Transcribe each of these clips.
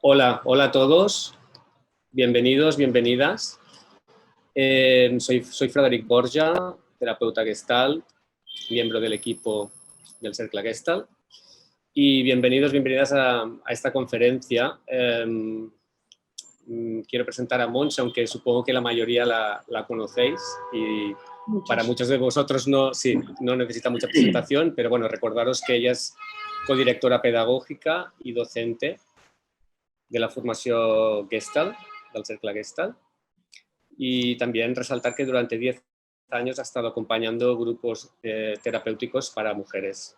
Hola, hola a todos, bienvenidos, bienvenidas. Soy Frederic Borja, terapeuta Gestalt, miembro del equipo del Cercle Gestalt, y bienvenidos, bienvenidas a esta conferencia. Quiero presentar a Montse, aunque supongo que la mayoría la conocéis, y para muchos de vosotros no necesita mucha presentación, pero bueno, recordaros que ella es codirectora pedagógica y docente de la formació Gestalt, del Cercle Gestalt, y también resaltar que durante 10 años ha estado acompañando grupos terapéuticos para mujeres.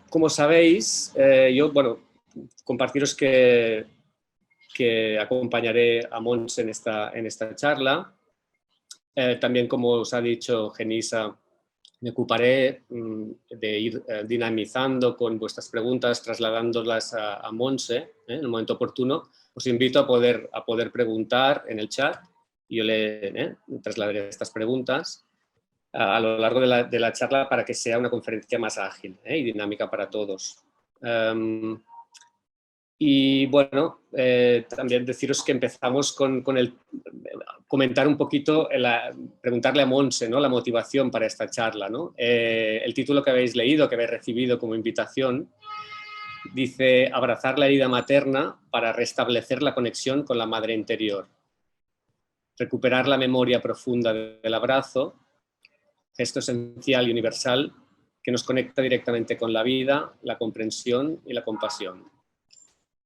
Como sabéis, yo, compartiros que acompañaré a Montse en esta charla. También, como os ha dicho Genisa, me ocuparé de ir dinamizando con vuestras preguntas, trasladándolas a Montse en el momento oportuno. Os invito a poder preguntar en el chat y yo le trasladaré estas preguntas a lo largo de la charla para que sea una conferencia más ágil y dinámica para todos. Y bueno, también deciros que empezamos con comentar un poquito, preguntarle a Montse, ¿no?, la motivación para esta charla, ¿no? El título que habéis leído, que habéis recibido como invitación, dice: abrazar la herida materna para restablecer la conexión con la madre interior. Recuperar la memoria profunda del abrazo, gesto esencial y universal que nos conecta directamente con la vida, la comprensión y la compasión.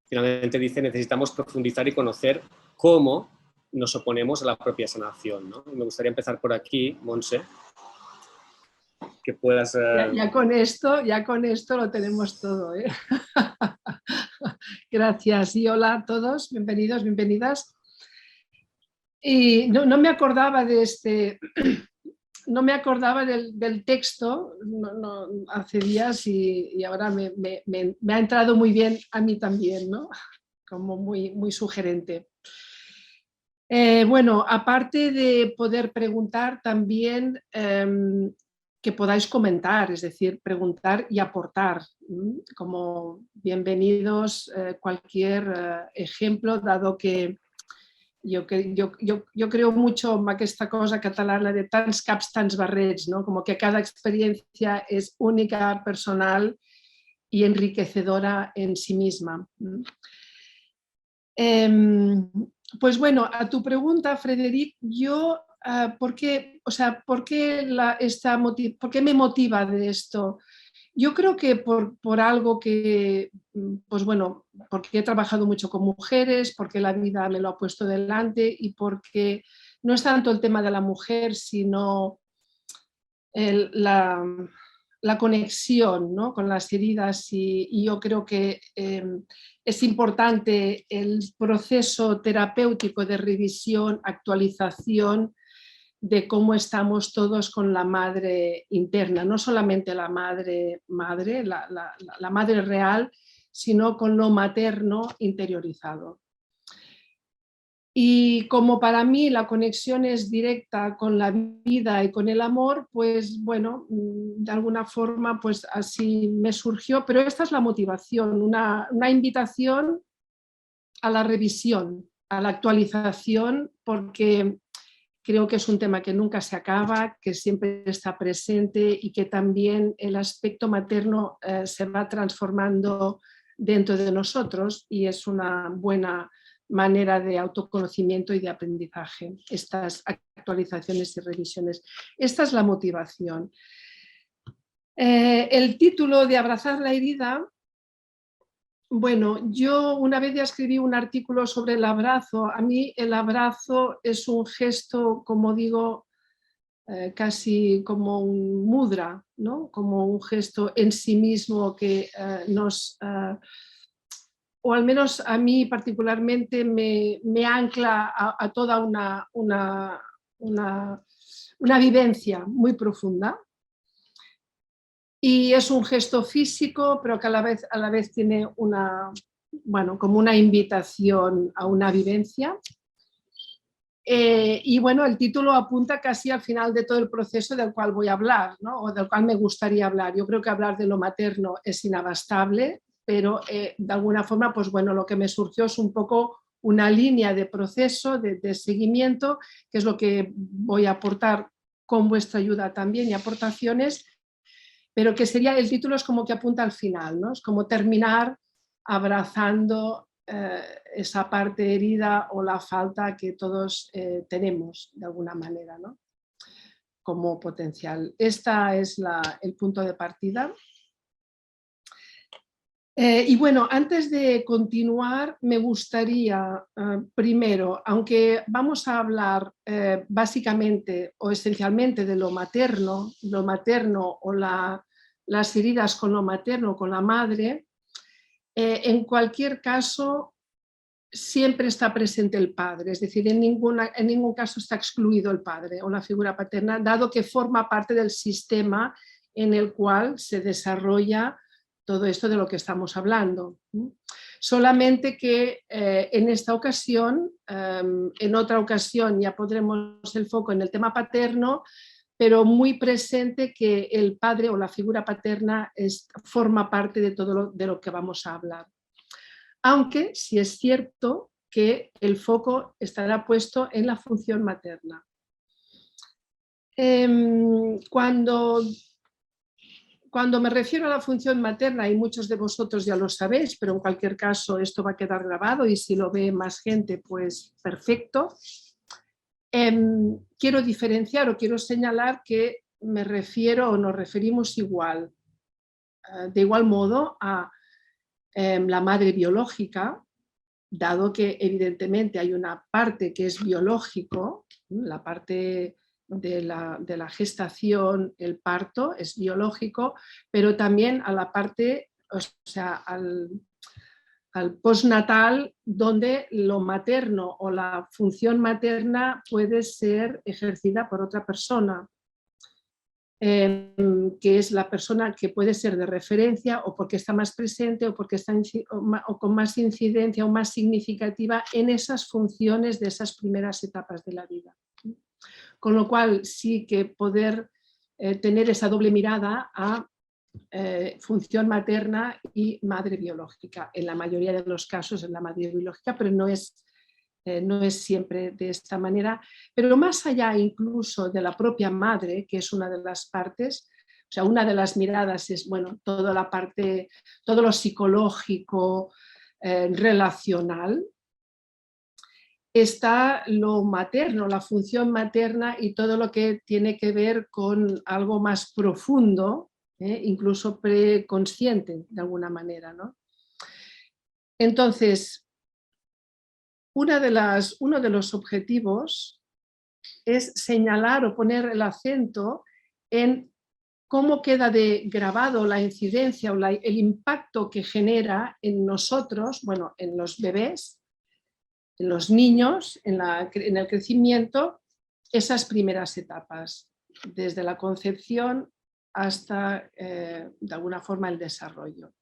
Finalmente dice: necesitamos profundizar y conocer cómo nos oponemos a la propia sanación, ¿no? Me gustaría empezar por aquí, Montse, que puedas... Ya con esto lo tenemos todo, ¿eh? Gracias y hola a todos, bienvenidos, bienvenidas. Y no me acordaba de no me acordaba del texto hace días y ahora me ha entrado muy bien a mí también, ¿no? Como muy sugerente. Bueno, aparte de poder preguntar, también que podáis comentar, es decir, preguntar y aportar. Como bienvenidos cualquier ejemplo, dado que jo creo mucho en aquesta cosa catalana de tants caps, tants barrets, ¿no? Como que cada experiencia es única, personal y enriquecedora en sí misma. Pues bueno, a tu pregunta, Frederic, yo, ¿por qué me motiva de esto? Yo creo que por algo que, pues bueno, porque he trabajado mucho con mujeres, porque la vida me lo ha puesto delante y porque no es tanto el tema de la mujer, sino la conexión, ¿no?, con las heridas y yo creo que es importante el proceso terapéutico de revisión, actualización de cómo estamos todos con la madre interna, no solamente la madre real, sino con lo materno interiorizado. Y como para mí la conexión es directa con la vida y con el amor, pues bueno, de alguna forma pues así me surgió, pero esta es la motivación, una invitación a la revisión, a la actualización, porque creo que es un tema que nunca se acaba, que siempre está presente y que también el aspecto materno se va transformando dentro de nosotros y es una buena manera de autoconocimiento y de aprendizaje, estas actualizaciones y revisiones. Esta es la motivación. El título de Abrazar la herida, bueno, yo una vez ya escribí un artículo sobre el abrazo. A mí el abrazo es un gesto, como digo, casi como un mudra, ¿no?, como un gesto en sí mismo que o al menos a mí particularmente me ancla a toda una vivencia muy profunda. Y es un gesto físico, pero que a la vez tiene como una invitación a una vivencia. Y bueno, el título apunta casi al final de todo el proceso del cual voy a hablar, ¿no?, o del cual me gustaría hablar. Yo creo que hablar de lo materno es inabastable, pero de alguna forma, pues bueno, lo que me surgió es un poco una línea de proceso, de seguimiento, que es lo que voy a aportar con vuestra ayuda también y aportaciones, pero que sería, el título es como que apunta al final, ¿no? Es como terminar abrazando esa parte herida o la falta que todos tenemos de alguna manera, ¿no? Como potencial. Este es el punto de partida. Y bueno, antes de continuar, me gustaría primero, aunque vamos a hablar básicamente o esencialmente de lo materno o las heridas con lo materno, con la madre, en cualquier caso siempre está presente el padre, es decir, en ningún caso está excluido el padre o la figura paterna, dado que forma parte del sistema en el cual se desarrolla todo esto de lo que estamos hablando. Solamente que en esta ocasión, en otra ocasión ya pondremos el foco en el tema paterno, pero muy presente que el padre o la figura paterna forma parte de todo de lo que vamos a hablar. Aunque sí es cierto que el foco estará puesto en la función materna. Cuando me refiero a la función materna, y muchos de vosotros ya lo sabéis, pero en cualquier caso esto va a quedar grabado y si lo ve más gente, pues perfecto. Quiero diferenciar o quiero señalar que me refiero o nos referimos igual, de igual modo a la madre biológica, dado que evidentemente hay una parte que es biológico, la parte de la gestación, el parto es biológico, pero también a la parte, o sea, al postnatal, donde lo materno o la función materna puede ser ejercida por otra persona, que es la persona que puede ser de referencia o porque está más presente o porque está o con más incidencia o más significativa en esas funciones de esas primeras etapas de la vida. Con lo cual sí que poder tener esa doble mirada a función materna y madre biológica. En la mayoría de los casos es la madre biológica, pero no es siempre de esta manera, pero más allá incluso de la propia madre, que es una de las partes, o sea, una de las miradas es, bueno, toda la parte, todo lo psicológico, relacional, está lo materno, la función materna y todo lo que tiene que ver con algo más profundo, incluso preconsciente de alguna manera, ¿no? Entonces, uno de los objetivos es señalar o poner el acento en cómo queda grabado la incidencia o el impacto que genera en nosotros, bueno, en los bebés, en los niños, en el crecimiento, esas primeras etapas, desde la concepción hasta, de alguna forma, el desarrollo.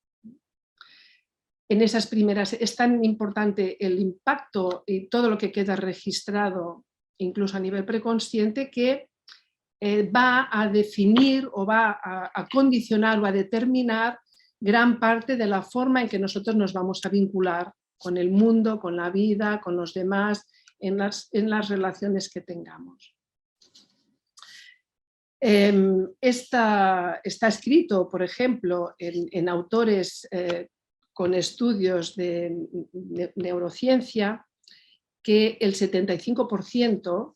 En esas primeras es tan importante el impacto y todo lo que queda registrado, incluso a nivel preconsciente, que va a definir o va a condicionar o a determinar gran parte de la forma en que nosotros nos vamos a vincular con el mundo, con la vida, con los demás, en las relaciones que tengamos. Está escrito, por ejemplo, en autores con estudios de neurociencia, que el 75%,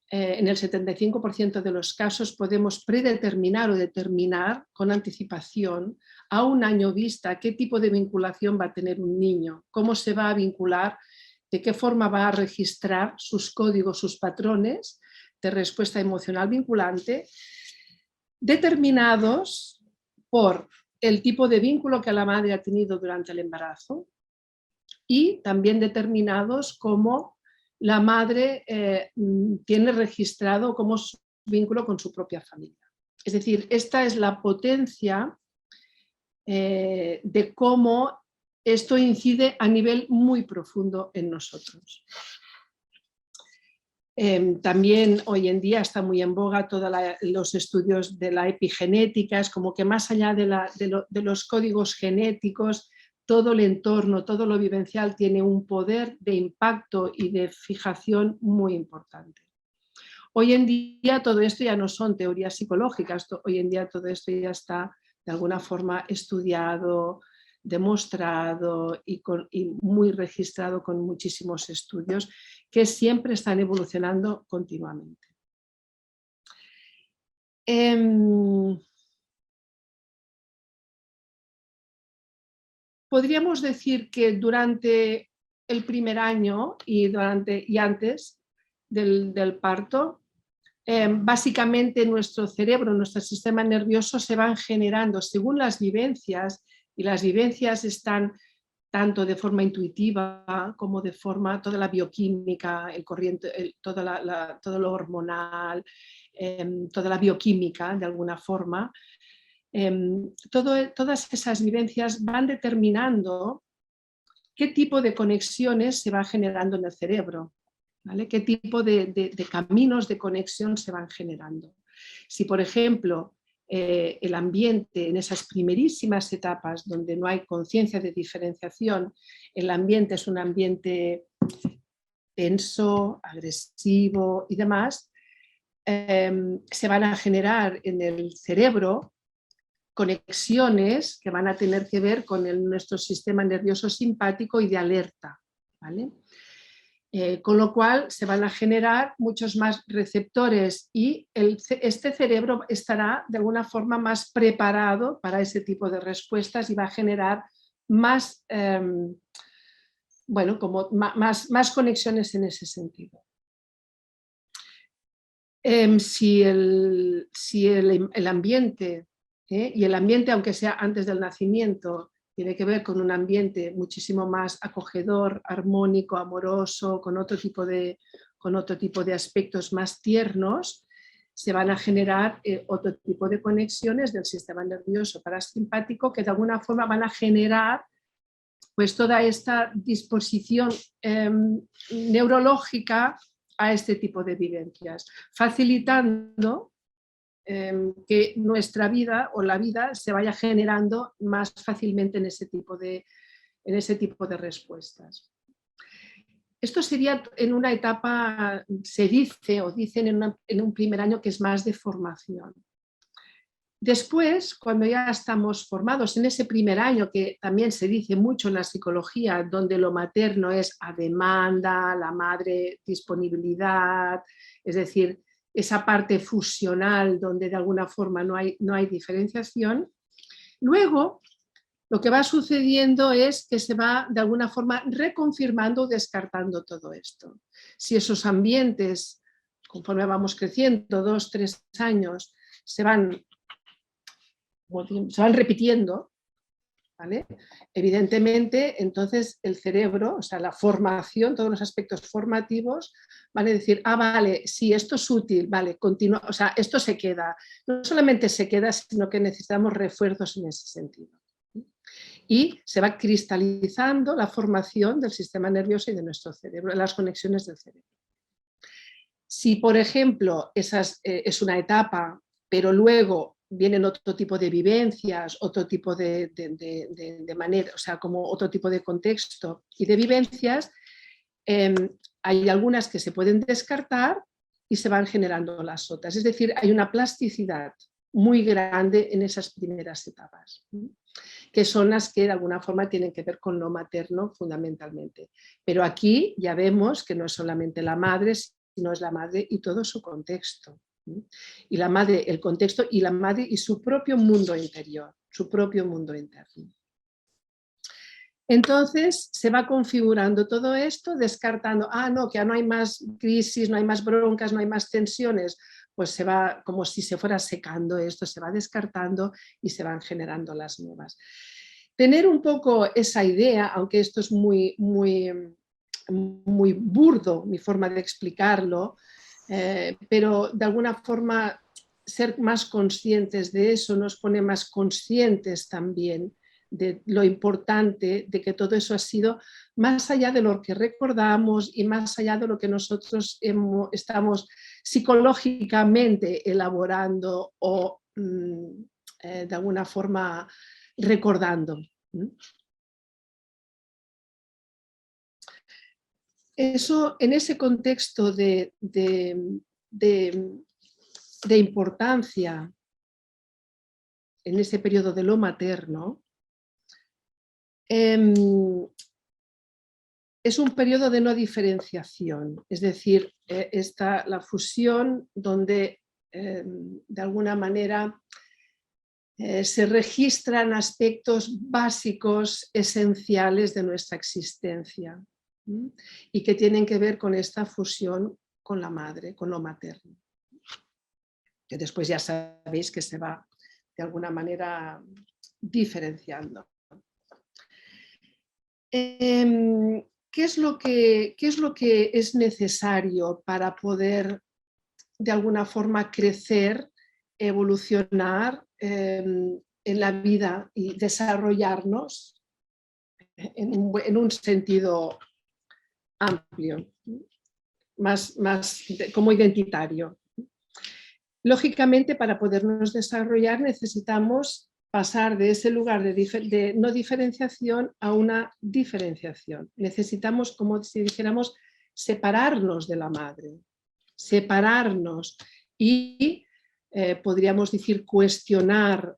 en el 75% de los casos podemos predeterminar o determinar con anticipación a un año vista qué tipo de vinculación va a tener un niño, cómo se va a vincular, de qué forma va a registrar sus códigos, sus patrones de respuesta emocional vinculante, determinados por el tipo de vínculo que la madre ha tenido durante el embarazo y también determinados como la madre tiene registrado como su vínculo con su propia familia. Es decir, esta es la potencia de cómo esto incide a nivel muy profundo en nosotros. También hoy en día está muy en boga todos los estudios de la epigenética, es como que más allá de los códigos genéticos, todo el entorno, todo lo vivencial tiene un poder de impacto y de fijación muy importante. Hoy en día todo esto ya no son teorías psicológicas, hoy en día todo esto ya está de alguna forma estudiado, demostrado y muy registrado con muchísimos estudios que siempre están evolucionando continuamente. Podríamos decir que durante el primer año y antes del parto, básicamente nuestro cerebro, nuestro sistema nervioso se van generando según las vivencias, y las vivencias están tanto de forma intuitiva como de forma, toda la bioquímica, todo lo hormonal, toda la bioquímica de alguna forma. Todas esas vivencias van determinando qué tipo de conexiones se va generando en el cerebro, ¿vale? Qué tipo de caminos de conexión se van generando. Si, por ejemplo, el ambiente en esas primerísimas etapas donde no hay conciencia de diferenciación, el ambiente es un ambiente tenso, agresivo y demás, se van a generar en el cerebro conexiones que van a tener que ver con nuestro sistema nervioso simpático y de alerta, ¿vale? Con lo cual se van a generar muchos más receptores y este cerebro estará de alguna forma más preparado para ese tipo de respuestas y va a generar más, como más conexiones en ese sentido. Si el ambiente, y el ambiente, aunque sea antes del nacimiento, tiene que ver con un ambiente muchísimo más acogedor, armónico, amoroso, con otro tipo de aspectos más tiernos, se van a generar otro tipo de conexiones del sistema nervioso parasimpático que de alguna forma van a generar pues toda esta disposición neurológica a este tipo de vivencias, facilitando que nuestra vida o la vida se vaya generando más fácilmente en ese tipo de respuestas. Esto sería en una etapa, se dice o dicen en un primer año que es más de formación. Después, cuando ya estamos formados en ese primer año, que también se dice mucho en la psicología, donde lo materno es a demanda, la madre disponibilidad, es decir, esa parte fusional donde de alguna forma no hay diferenciación. Luego, lo que va sucediendo es que se va de alguna forma reconfirmando o descartando todo esto. Si esos ambientes, conforme vamos creciendo, 2, 3 años, se van repitiendo, ¿vale? Evidentemente, entonces el cerebro, o sea, la formación, todos los aspectos formativos, van a decir, vale, sí, esto es útil, vale, continúa, o sea, esto se queda. No solamente se queda, sino que necesitamos refuerzos en ese sentido. Y se va cristalizando la formación del sistema nervioso y de nuestro cerebro, las conexiones del cerebro. Si, por ejemplo, es una etapa, pero luego vienen otro tipo de vivencias, otro tipo de manera, o sea, como otro tipo de contexto y de vivencias, hay algunas que se pueden descartar y se van generando las otras. Es decir, hay una plasticidad muy grande en esas primeras etapas, que son las que de alguna forma tienen que ver con lo materno fundamentalmente. Pero aquí ya vemos que no es solamente la madre, sino es la madre y todo su contexto. Y la madre, el contexto, y la madre y su propio mundo interior, su propio mundo interno. Entonces se va configurando todo esto, descartando, no, que ya no hay más crisis, no hay más broncas, no hay más tensiones, pues se va como si se fuera secando esto, se va descartando y se van generando las nuevas. Tener un poco esa idea, aunque esto es muy burdo, mi forma de explicarlo, pero de alguna forma ser más conscientes de eso nos pone más conscientes también de lo importante de que todo eso ha sido más allá de lo que recordamos y más allá de lo que nosotros estamos psicológicamente elaborando o de alguna forma recordando. Eso, en ese contexto de importancia, en ese periodo de lo materno, es un periodo de no diferenciación, es decir, está la fusión donde de alguna manera se registran aspectos básicos, esenciales de nuestra existencia y que tienen que ver con esta fusión con la madre, con lo materno, que después ya sabéis que se va de alguna manera diferenciando. ¿Qué es lo que es necesario para poder de alguna forma crecer, evolucionar en la vida y desarrollarnos en un sentido amplio, más como identitario? Lógicamente, para podernos desarrollar necesitamos pasar de ese lugar de no diferenciación a una diferenciación. Necesitamos, como si dijéramos, separarnos de la madre, separarnos y podríamos decir cuestionar,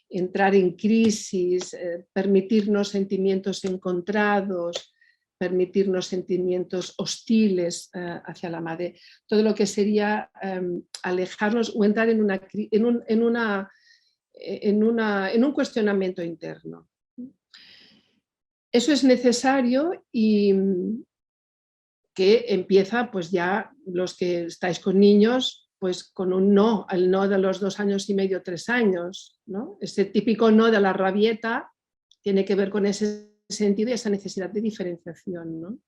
entrar en crisis, permitirnos sentimientos encontrados, permitirnos sentimientos hostiles hacia la madre, todo lo que sería alejarnos o entrar en un cuestionamiento interno. Eso es necesario y que empieza pues ya los que estáis con niños, pues con un no, el no de los 2 años y medio, 3 años, ¿no? Ese típico no de la rabieta tiene que ver con ese sentido y esa necesidad de diferenciación, ¿no?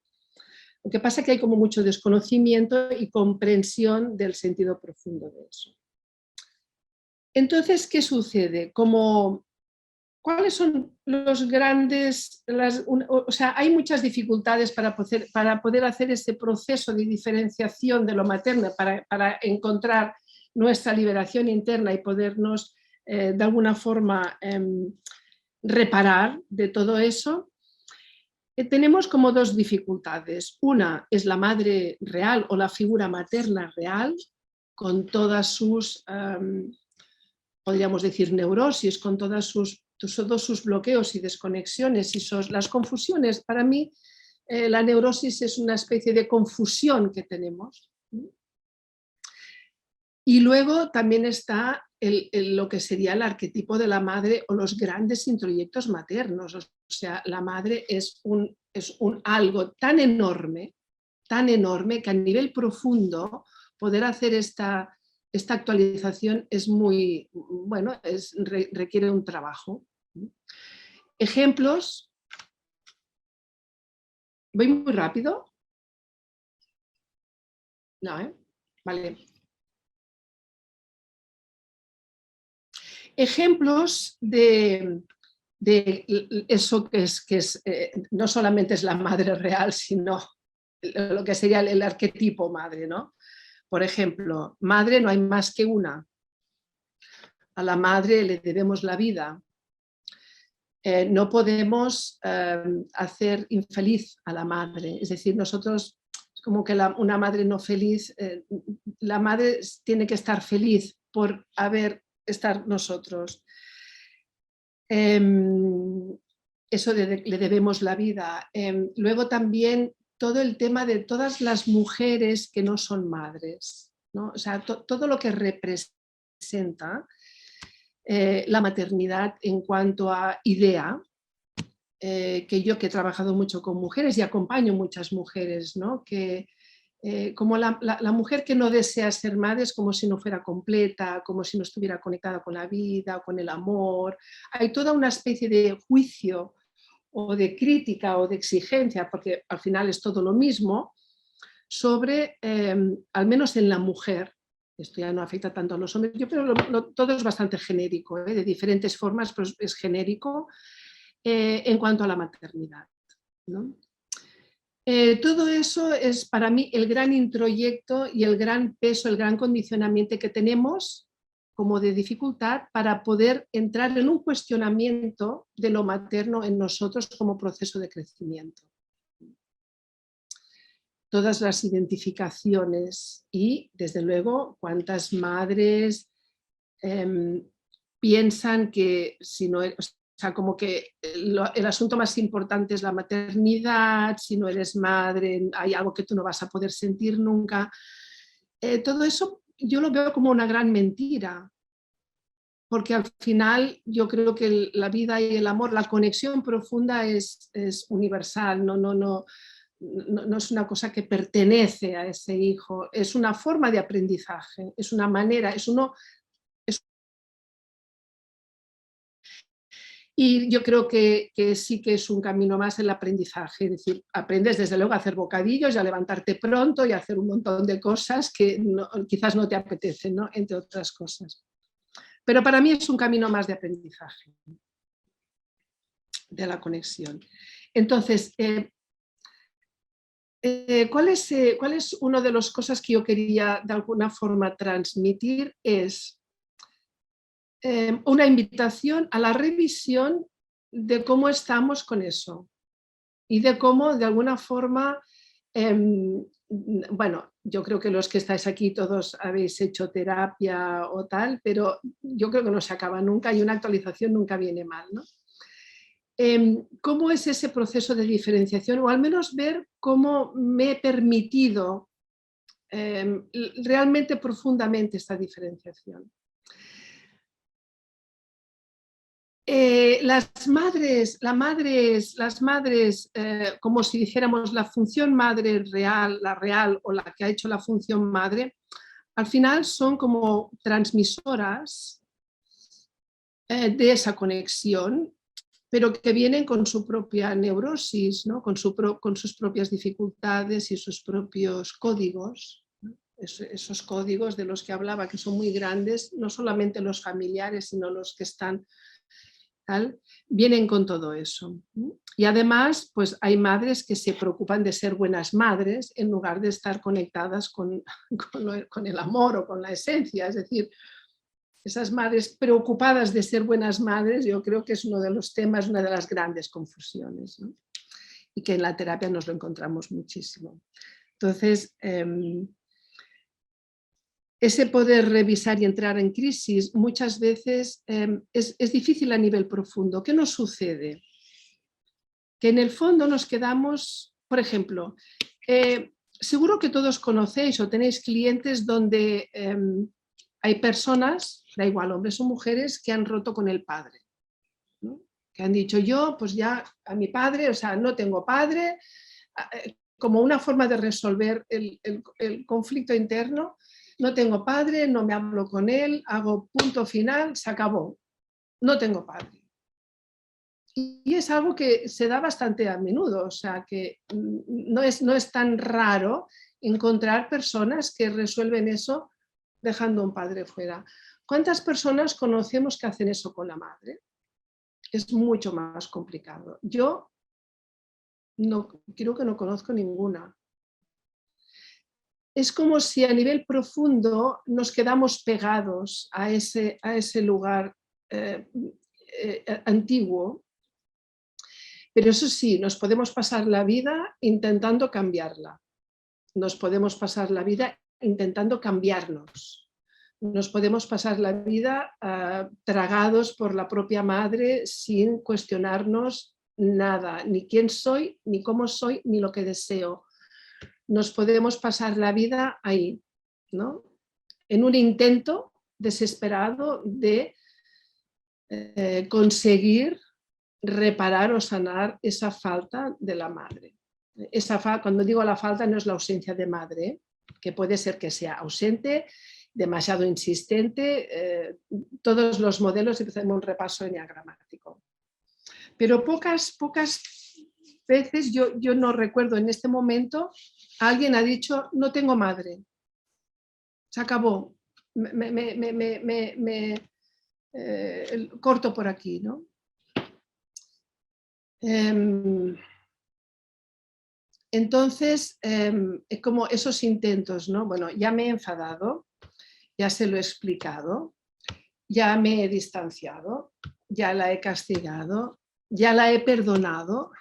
Lo que pasa es que hay como mucho desconocimiento y comprensión del sentido profundo de eso. Entonces, ¿qué sucede? ¿Cuáles son los grandes... hay muchas dificultades para poder hacer ese proceso de diferenciación de lo materno, para encontrar nuestra liberación interna y podernos de alguna forma reparar de todo eso. Tenemos como 2 dificultades. Una es la madre real o la figura materna real, con todas sus, podríamos decir, neurosis, con todos sus bloqueos y desconexiones y las confusiones. Para mí, la neurosis es una especie de confusión que tenemos. Y luego también está lo que sería el arquetipo de la madre o los grandes introyectos maternos. O sea, la madre es un algo tan enorme que a nivel profundo poder hacer esta actualización es muy, bueno, requiere un trabajo. Ejemplos. ¿Voy muy rápido? No, vale. Ejemplos de eso que es no solamente es la madre real, sino lo que sería el arquetipo madre, ¿no? Por ejemplo, madre no hay más que una. A la madre le debemos la vida. No podemos hacer infeliz a la madre. Es decir, nosotros, es como que una madre no feliz, la madre tiene que estar feliz por estar nosotros. Eso le debemos la vida. Luego también todo el tema de todas las mujeres que no son madres, ¿no? O sea, todo lo que representa la maternidad en cuanto a idea, que yo que he trabajado mucho con mujeres y acompaño muchas mujeres, ¿no? Que como la mujer que no desea ser madre es como si no fuera completa, como si no estuviera conectada con la vida, con el amor. Hay toda una especie de juicio o de crítica o de exigencia, porque al final es todo lo mismo, sobre, al menos en la mujer, Esto ya no afecta tanto a los hombres, pero todo es bastante genérico, de diferentes formas, pero es genérico en cuanto a la maternidad, ¿no? Todo eso es para mí el gran introyecto y el gran peso, el gran condicionamiento que tenemos como de dificultad para poder entrar en un cuestionamiento de lo materno en nosotros como proceso de crecimiento. Todas las identificaciones y, desde luego, cuántas madres piensan que si no, o sea, como que el asunto más importante es la maternidad, si no eres madre hay algo que tú no vas a poder sentir nunca. Todo eso yo lo veo como una gran mentira, porque al final yo creo que la vida y el amor, la conexión profunda es universal, no es una cosa que pertenece a ese hijo, es una forma de aprendizaje, es una manera, y yo creo que sí que es un camino más el aprendizaje, es decir, aprendes desde luego a hacer bocadillos y a levantarte pronto y a hacer un montón de cosas que quizás no te apetecen, ¿no? Entre otras cosas. Pero para mí es un camino más de aprendizaje, de la conexión. Entonces, ¿cuál es una de las cosas que yo quería de alguna forma transmitir? Es una invitación a la revisión de cómo estamos con eso y de cómo de alguna forma, bueno, yo creo que los que estáis aquí todos habéis hecho terapia o tal, pero yo creo que no se acaba nunca y una actualización nunca viene mal, ¿no? ¿Cómo es ese proceso de diferenciación? O al menos ver cómo me he permitido realmente profundamente esta diferenciación. Las madres, como si dijéramos la función madre real, la real o la que ha hecho la función madre, al final son como transmisoras de esa conexión, pero que vienen con su propia neurosis, ¿no? con sus propias dificultades y sus propios códigos, ¿no? Esos códigos de los que hablaba, que son muy grandes, no solamente los familiares, sino los que están tal, vienen con todo eso. Y además, pues hay madres que se preocupan de ser buenas madres en lugar de estar conectadas con el amor o con la esencia, es decir, esas madres preocupadas de ser buenas madres, yo creo que es uno de los temas, una de las grandes confusiones, ¿no? Y que en la terapia nos lo encontramos muchísimo. Entonces, ese poder revisar y entrar en crisis muchas veces es difícil a nivel profundo. ¿Qué nos sucede? Que en el fondo nos quedamos, por ejemplo, seguro que todos conocéis o tenéis clientes donde hay personas, da igual, hombres o mujeres, que han roto con el padre, ¿no? Que han dicho yo, pues ya a mi padre, o sea, no tengo padre, como una forma de resolver el conflicto interno, no tengo padre, no me hablo con él, hago punto final, se acabó, no tengo padre. Y es algo que se da bastante a menudo, o sea, que no es tan raro encontrar personas que resuelven eso dejando un padre fuera. ¿Cuántas personas conocemos que hacen eso con la madre? Es mucho más complicado. Yo creo que no conozco ninguna. Es como si a nivel profundo nos quedamos pegados a ese lugar antiguo, pero eso sí, nos podemos pasar la vida intentando cambiarla, nos podemos pasar la vida intentando cambiarnos, nos podemos pasar la vida tragados por la propia madre sin cuestionarnos nada, ni quién soy, ni cómo soy, ni lo que deseo. Nos podemos pasar la vida ahí, ¿no? En un intento desesperado de conseguir reparar o sanar esa falta de la madre. Cuando digo la falta no es la ausencia de madre, que puede ser que sea ausente, demasiado insistente, todos los modelos, y hacemos un repaso enneagramático. Pero pocas veces, yo no recuerdo en este momento, alguien ha dicho, no tengo madre, se acabó, corto por aquí, ¿no? Entonces, como esos intentos, ¿no? Bueno, ya me he enfadado, ya se lo he explicado, ya me he distanciado, ya la he castigado, ya la he perdonado,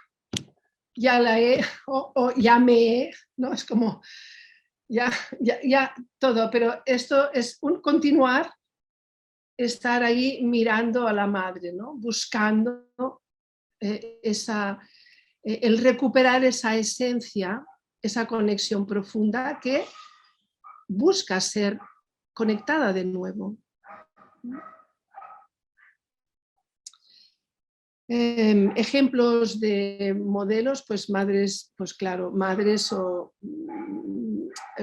ya la he, o ya me he, ¿no? Es como, ya todo, pero esto es un continuar, estar ahí mirando a la madre, ¿no? Buscando el recuperar esa esencia, esa conexión profunda que busca ser conectada de nuevo. Ejemplos de modelos, pues madres, pues claro, madres o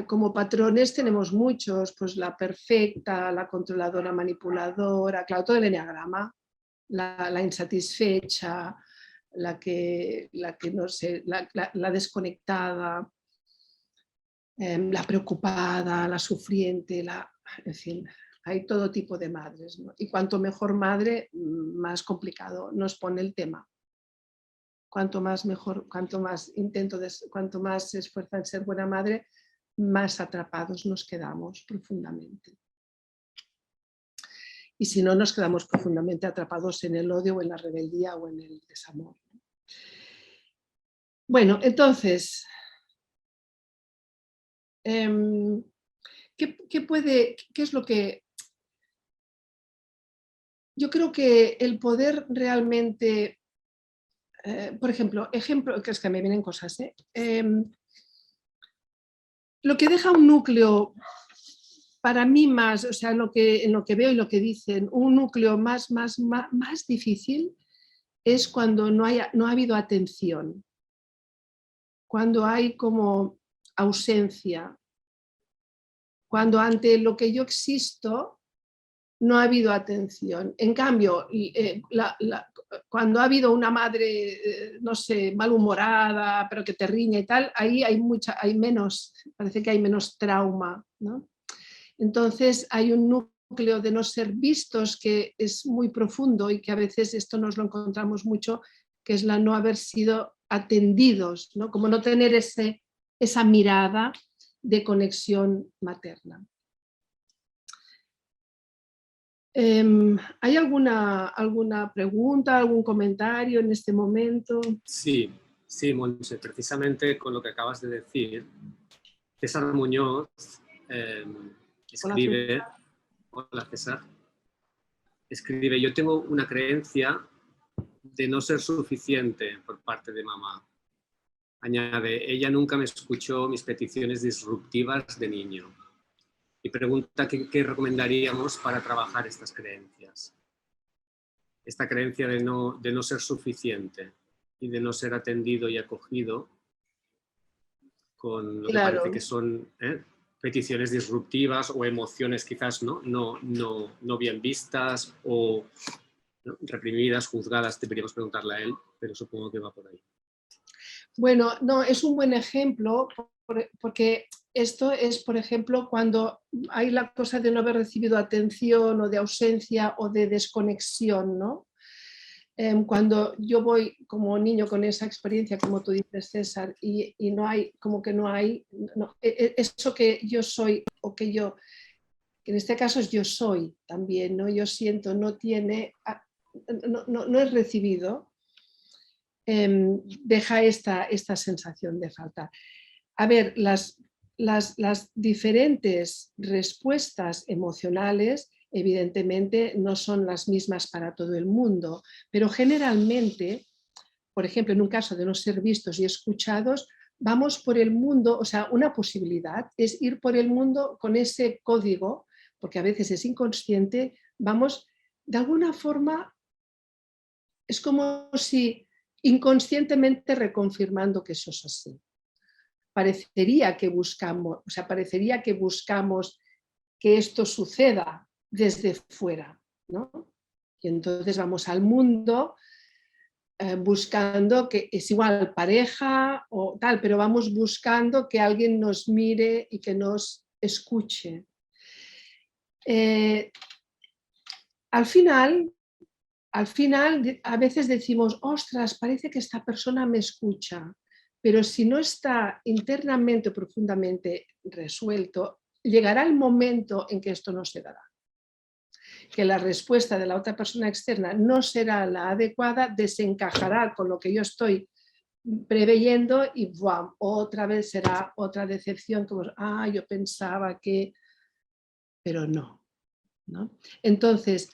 como patrones tenemos muchos, pues la perfecta, la controladora manipuladora, claro, todo el eneagrama, la insatisfecha, la que no sé, la desconectada, la preocupada, la sufriente, en fin, hay todo tipo de madres, ¿no? Y cuanto mejor madre, más complicado nos pone el tema. Cuanto más mejor, cuanto más cuanto más se esfuerza en ser buena madre, más atrapados nos quedamos profundamente. Y si no, nos quedamos profundamente atrapados en el odio o en la rebeldía o en el desamor. Bueno, entonces, ¿qué es lo que... Yo creo que el poder realmente, por ejemplo, que es que me vienen cosas, lo que deja un núcleo, para mí más, o sea, en lo que veo y lo que dicen, un núcleo más difícil es cuando no ha habido atención, cuando hay como ausencia, cuando ante lo que yo existo no ha habido atención. En cambio, cuando ha habido una madre, no sé, malhumorada, pero que te riña y tal, ahí hay menos, parece que hay menos trauma, ¿no? Entonces hay un núcleo de no ser vistos que es muy profundo y que a veces esto nos lo encontramos mucho, que es la no haber sido atendidos, ¿no? Como no tener esa mirada de conexión materna. ¿Hay alguna pregunta, algún comentario en este momento? Sí, Montse, precisamente con lo que acabas de decir, César Muñoz escribe, hola César, escribe, yo tengo una creencia de no ser suficiente por parte de mamá. Añade, ella nunca me escuchó mis peticiones disruptivas de niño. Y pregunta qué recomendaríamos para trabajar estas creencias. Esta creencia de no ser suficiente y de no ser atendido y acogido con lo que parece que son peticiones disruptivas o emociones quizás no bien vistas o reprimidas, juzgadas. Deberíamos preguntarle a él, pero supongo que va por ahí. Bueno, no, es un buen ejemplo porque esto es, por ejemplo, cuando hay la cosa de no haber recibido atención o de ausencia o de desconexión, ¿no? Cuando yo voy como niño con esa experiencia, como tú dices, César, y no hay, como que no hay, eso que yo soy o que yo, que en este caso es yo soy también, ¿no? Yo siento, no es recibido, deja esta sensación de falta. A ver, las diferentes respuestas emocionales evidentemente no son las mismas para todo el mundo, pero generalmente, por ejemplo, en un caso de no ser vistos y escuchados, vamos por el mundo, o sea, una posibilidad es ir por el mundo con ese código, porque a veces es inconsciente, vamos de alguna forma, es como si inconscientemente reconfirmando que eso es así. Parecería que buscamos que esto suceda desde fuera, ¿no? Y entonces vamos al mundo buscando que es igual pareja o tal, pero vamos buscando que alguien nos mire y que nos escuche. Al final, a veces decimos, ostras, parece que esta persona me escucha, pero si no está internamente o profundamente resuelto, llegará el momento en que esto no se dará. Que la respuesta de la otra persona externa no será la adecuada, desencajará con lo que yo estoy preveyendo y ¡buam!, otra vez será otra decepción, como, yo pensaba que... Pero no, ¿no? Entonces,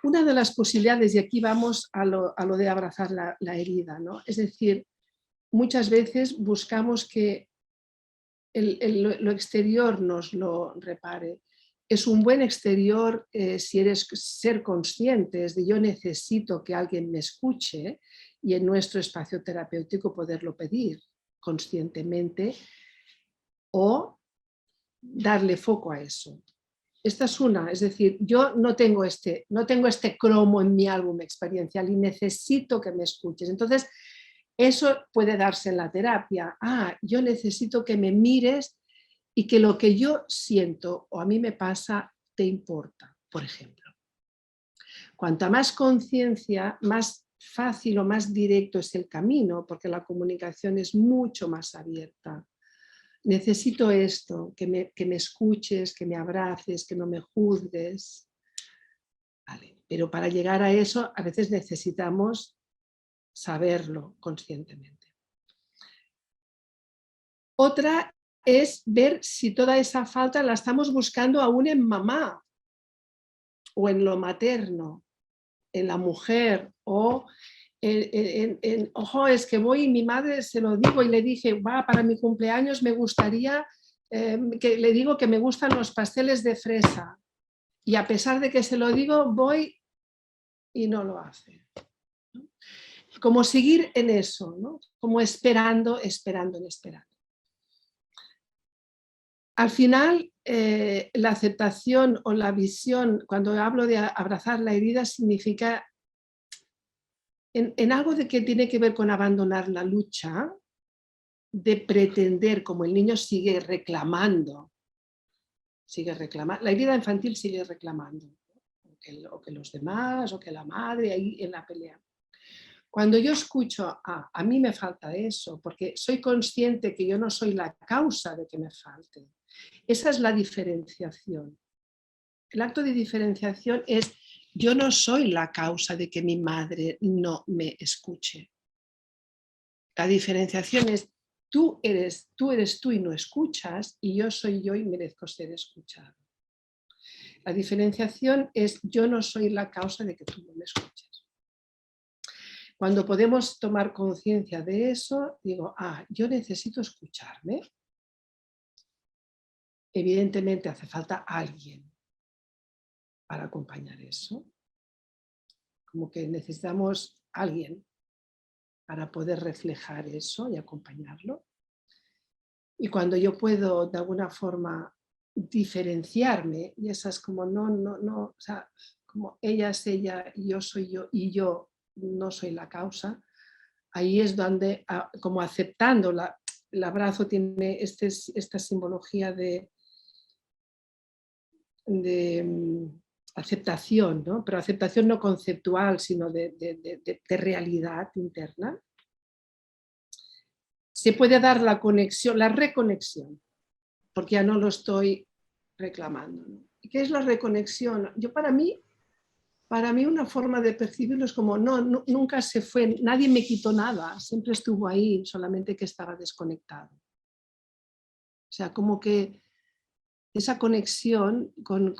una de las posibilidades, y aquí vamos a lo de abrazar la herida, ¿no? Es decir, muchas veces buscamos que lo exterior nos lo repare. Es un buen exterior si eres ser conscientes de yo necesito que alguien me escuche y en nuestro espacio terapéutico poderlo pedir conscientemente o darle foco a eso. Esta es una, es decir, yo no tengo este cromo en mi álbum experiencial y necesito que me escuches. Entonces, eso puede darse en la terapia. Yo necesito que me mires y que lo que yo siento o a mí me pasa te importa, por ejemplo. Cuanta más conciencia, más fácil o más directo es el camino, porque la comunicación es mucho más abierta. Necesito esto, que me escuches, que me abraces, que no me juzgues. Vale. Pero para llegar a eso, a veces necesitamos saberlo conscientemente. Otra es ver si toda esa falta la estamos buscando aún en mamá o en lo materno, en la mujer o ojo, es que voy y mi madre se lo digo y le dije, para mi cumpleaños me gustaría, que le digo que me gustan los pasteles de fresa y a pesar de que se lo digo, voy y no lo hace. Como seguir en eso, ¿no? Como esperando. Al final, la aceptación o la visión, cuando hablo de abrazar la herida, significa en algo de que tiene que ver con abandonar la lucha, de pretender, como el niño sigue reclamando, la herida infantil sigue reclamando, o que los demás, o que la madre, ahí en la pelea. Cuando yo escucho, a mí me falta eso, porque soy consciente que yo no soy la causa de que me falte. Esa es la diferenciación. El acto de diferenciación es, yo no soy la causa de que mi madre no me escuche. La diferenciación es, tú eres tú y no escuchas, y yo soy yo y merezco ser escuchado. La diferenciación es, yo no soy la causa de que tú no me escuches. Cuando podemos tomar conciencia de eso, digo, yo necesito escucharme. Evidentemente hace falta alguien para acompañar eso. Como que necesitamos alguien para poder reflejar eso y acompañarlo. Y cuando yo puedo de alguna forma diferenciarme, y esa es como o sea, como ella es ella y yo soy yo y yo no soy la causa, ahí es donde, como aceptando, el abrazo tiene esta simbología de aceptación, ¿no? Pero aceptación no conceptual, sino de realidad interna. Se puede dar la conexión, la reconexión, porque ya no lo estoy reclamando, ¿no? ¿Qué es la reconexión? Para mí una forma de percibirlo es como, nunca se fue, nadie me quitó nada, siempre estuvo ahí, solamente que estaba desconectado. O sea, como que esa conexión con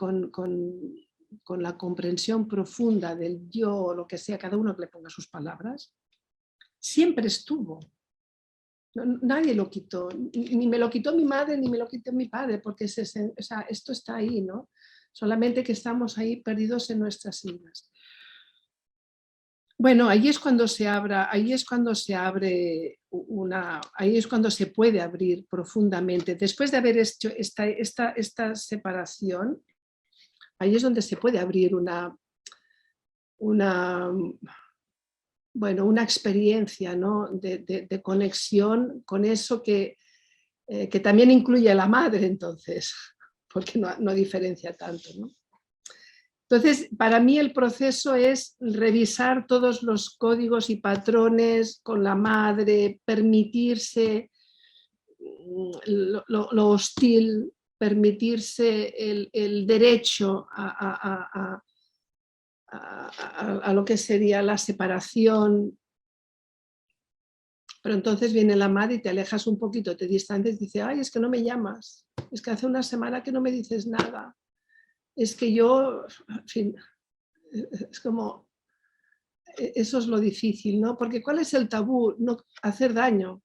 la comprensión profunda del yo, o lo que sea, cada uno que le ponga sus palabras, siempre estuvo. Nadie lo quitó, ni me lo quitó mi madre, ni me lo quitó mi padre, porque esto está ahí, ¿no? Solamente que estamos ahí perdidos en nuestras vidas. Bueno, ahí es cuando se puede abrir profundamente. Después de haber hecho esta separación, ahí es donde se puede abrir una experiencia, ¿no? de conexión con eso que también incluye a la madre, entonces. porque no diferencia tanto, ¿no? Entonces, para mí el proceso es revisar todos los códigos y patrones con la madre, permitirse lo hostil, permitirse el derecho a lo que sería la separación. Pero entonces viene la madre y te alejas un poquito, te distancias y dices, ay, es que no me llamas, es que hace una semana que no me dices nada, es que yo, en fin, es como, eso es lo difícil, ¿no? Porque ¿cuál es el tabú? No hacer daño.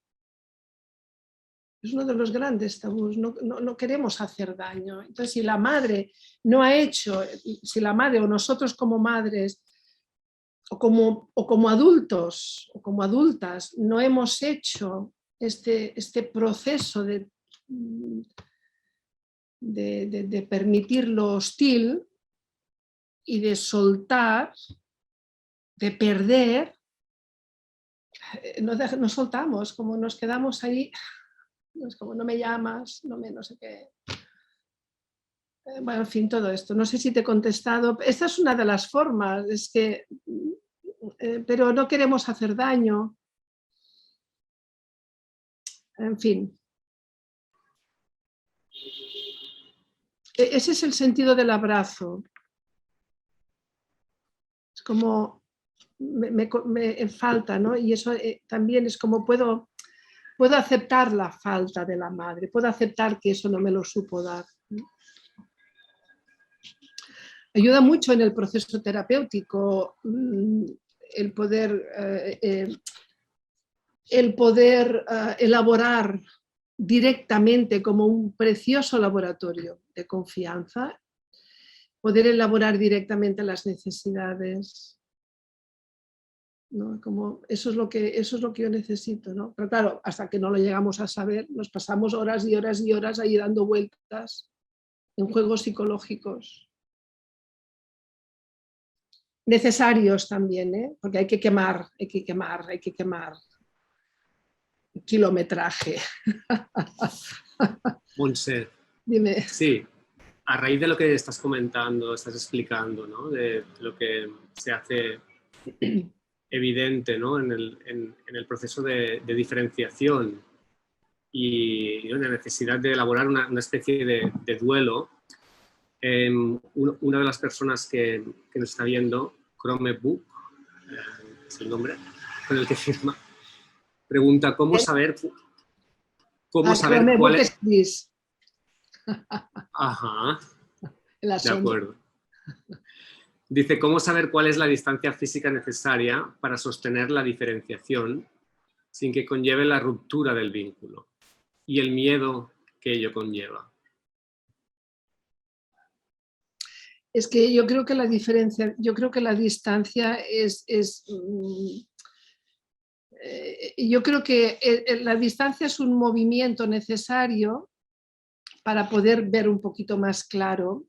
Es uno de los grandes tabús, no queremos hacer daño. Entonces, si la madre no ha hecho, si la madre o nosotros como madres o como adultos o como adultas no hemos hecho este proceso de permitir lo hostil y de soltar, de perder, no soltamos, como nos quedamos ahí, es como no me llamas, no sé qué. Bueno, en fin, todo esto. No sé si te he contestado. Esta es una de las formas, es que, pero no queremos hacer daño. En fin. Ese es el sentido del abrazo. Es como me falta, ¿no? Y eso también es como puedo aceptar la falta de la madre, puedo aceptar que eso no me lo supo dar. Ayuda mucho en el proceso terapéutico el poder elaborar directamente como un precioso laboratorio de confianza, poder elaborar directamente las necesidades, ¿no? Como eso es lo que yo necesito, ¿no? Pero claro, hasta que no lo llegamos a saber, nos pasamos horas y horas y horas ahí dando vueltas en juegos psicológicos. Necesarios también, porque hay que quemar kilometraje. Montse, Dime. sí, a raíz de lo que estás comentando, estás explicando, ¿no? De lo que se hace evidente, ¿no? en el proceso de diferenciación y la necesidad de elaborar una especie de duelo. Una de las personas que nos está viendo, Chrome Book, es el nombre con el que firma, pregunta cómo saber cuál es... Ajá, de acuerdo. Dice, ¿cómo saber cuál es la distancia física necesaria para sostener la diferenciación sin que conlleve la ruptura del vínculo y el miedo que ello conlleva? Es que yo creo que la distancia yo creo que la distancia es un movimiento necesario para poder ver un poquito más claro,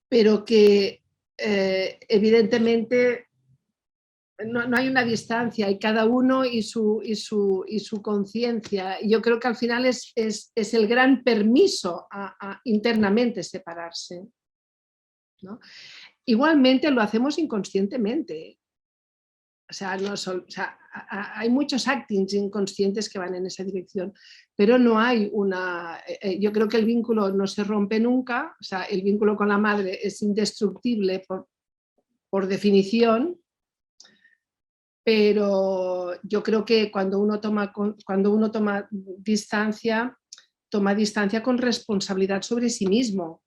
pero que evidentemente no hay una distancia, hay cada uno y su conciencia. Yo creo que al final es el gran permiso a internamente separarse, ¿no? Igualmente lo hacemos inconscientemente. O sea, hay muchos actings inconscientes que van en esa dirección, pero no hay una... yo creo que el vínculo no se rompe nunca, o sea, el vínculo con la madre es indestructible por definición, pero yo creo que cuando uno toma distancia con responsabilidad sobre sí mismo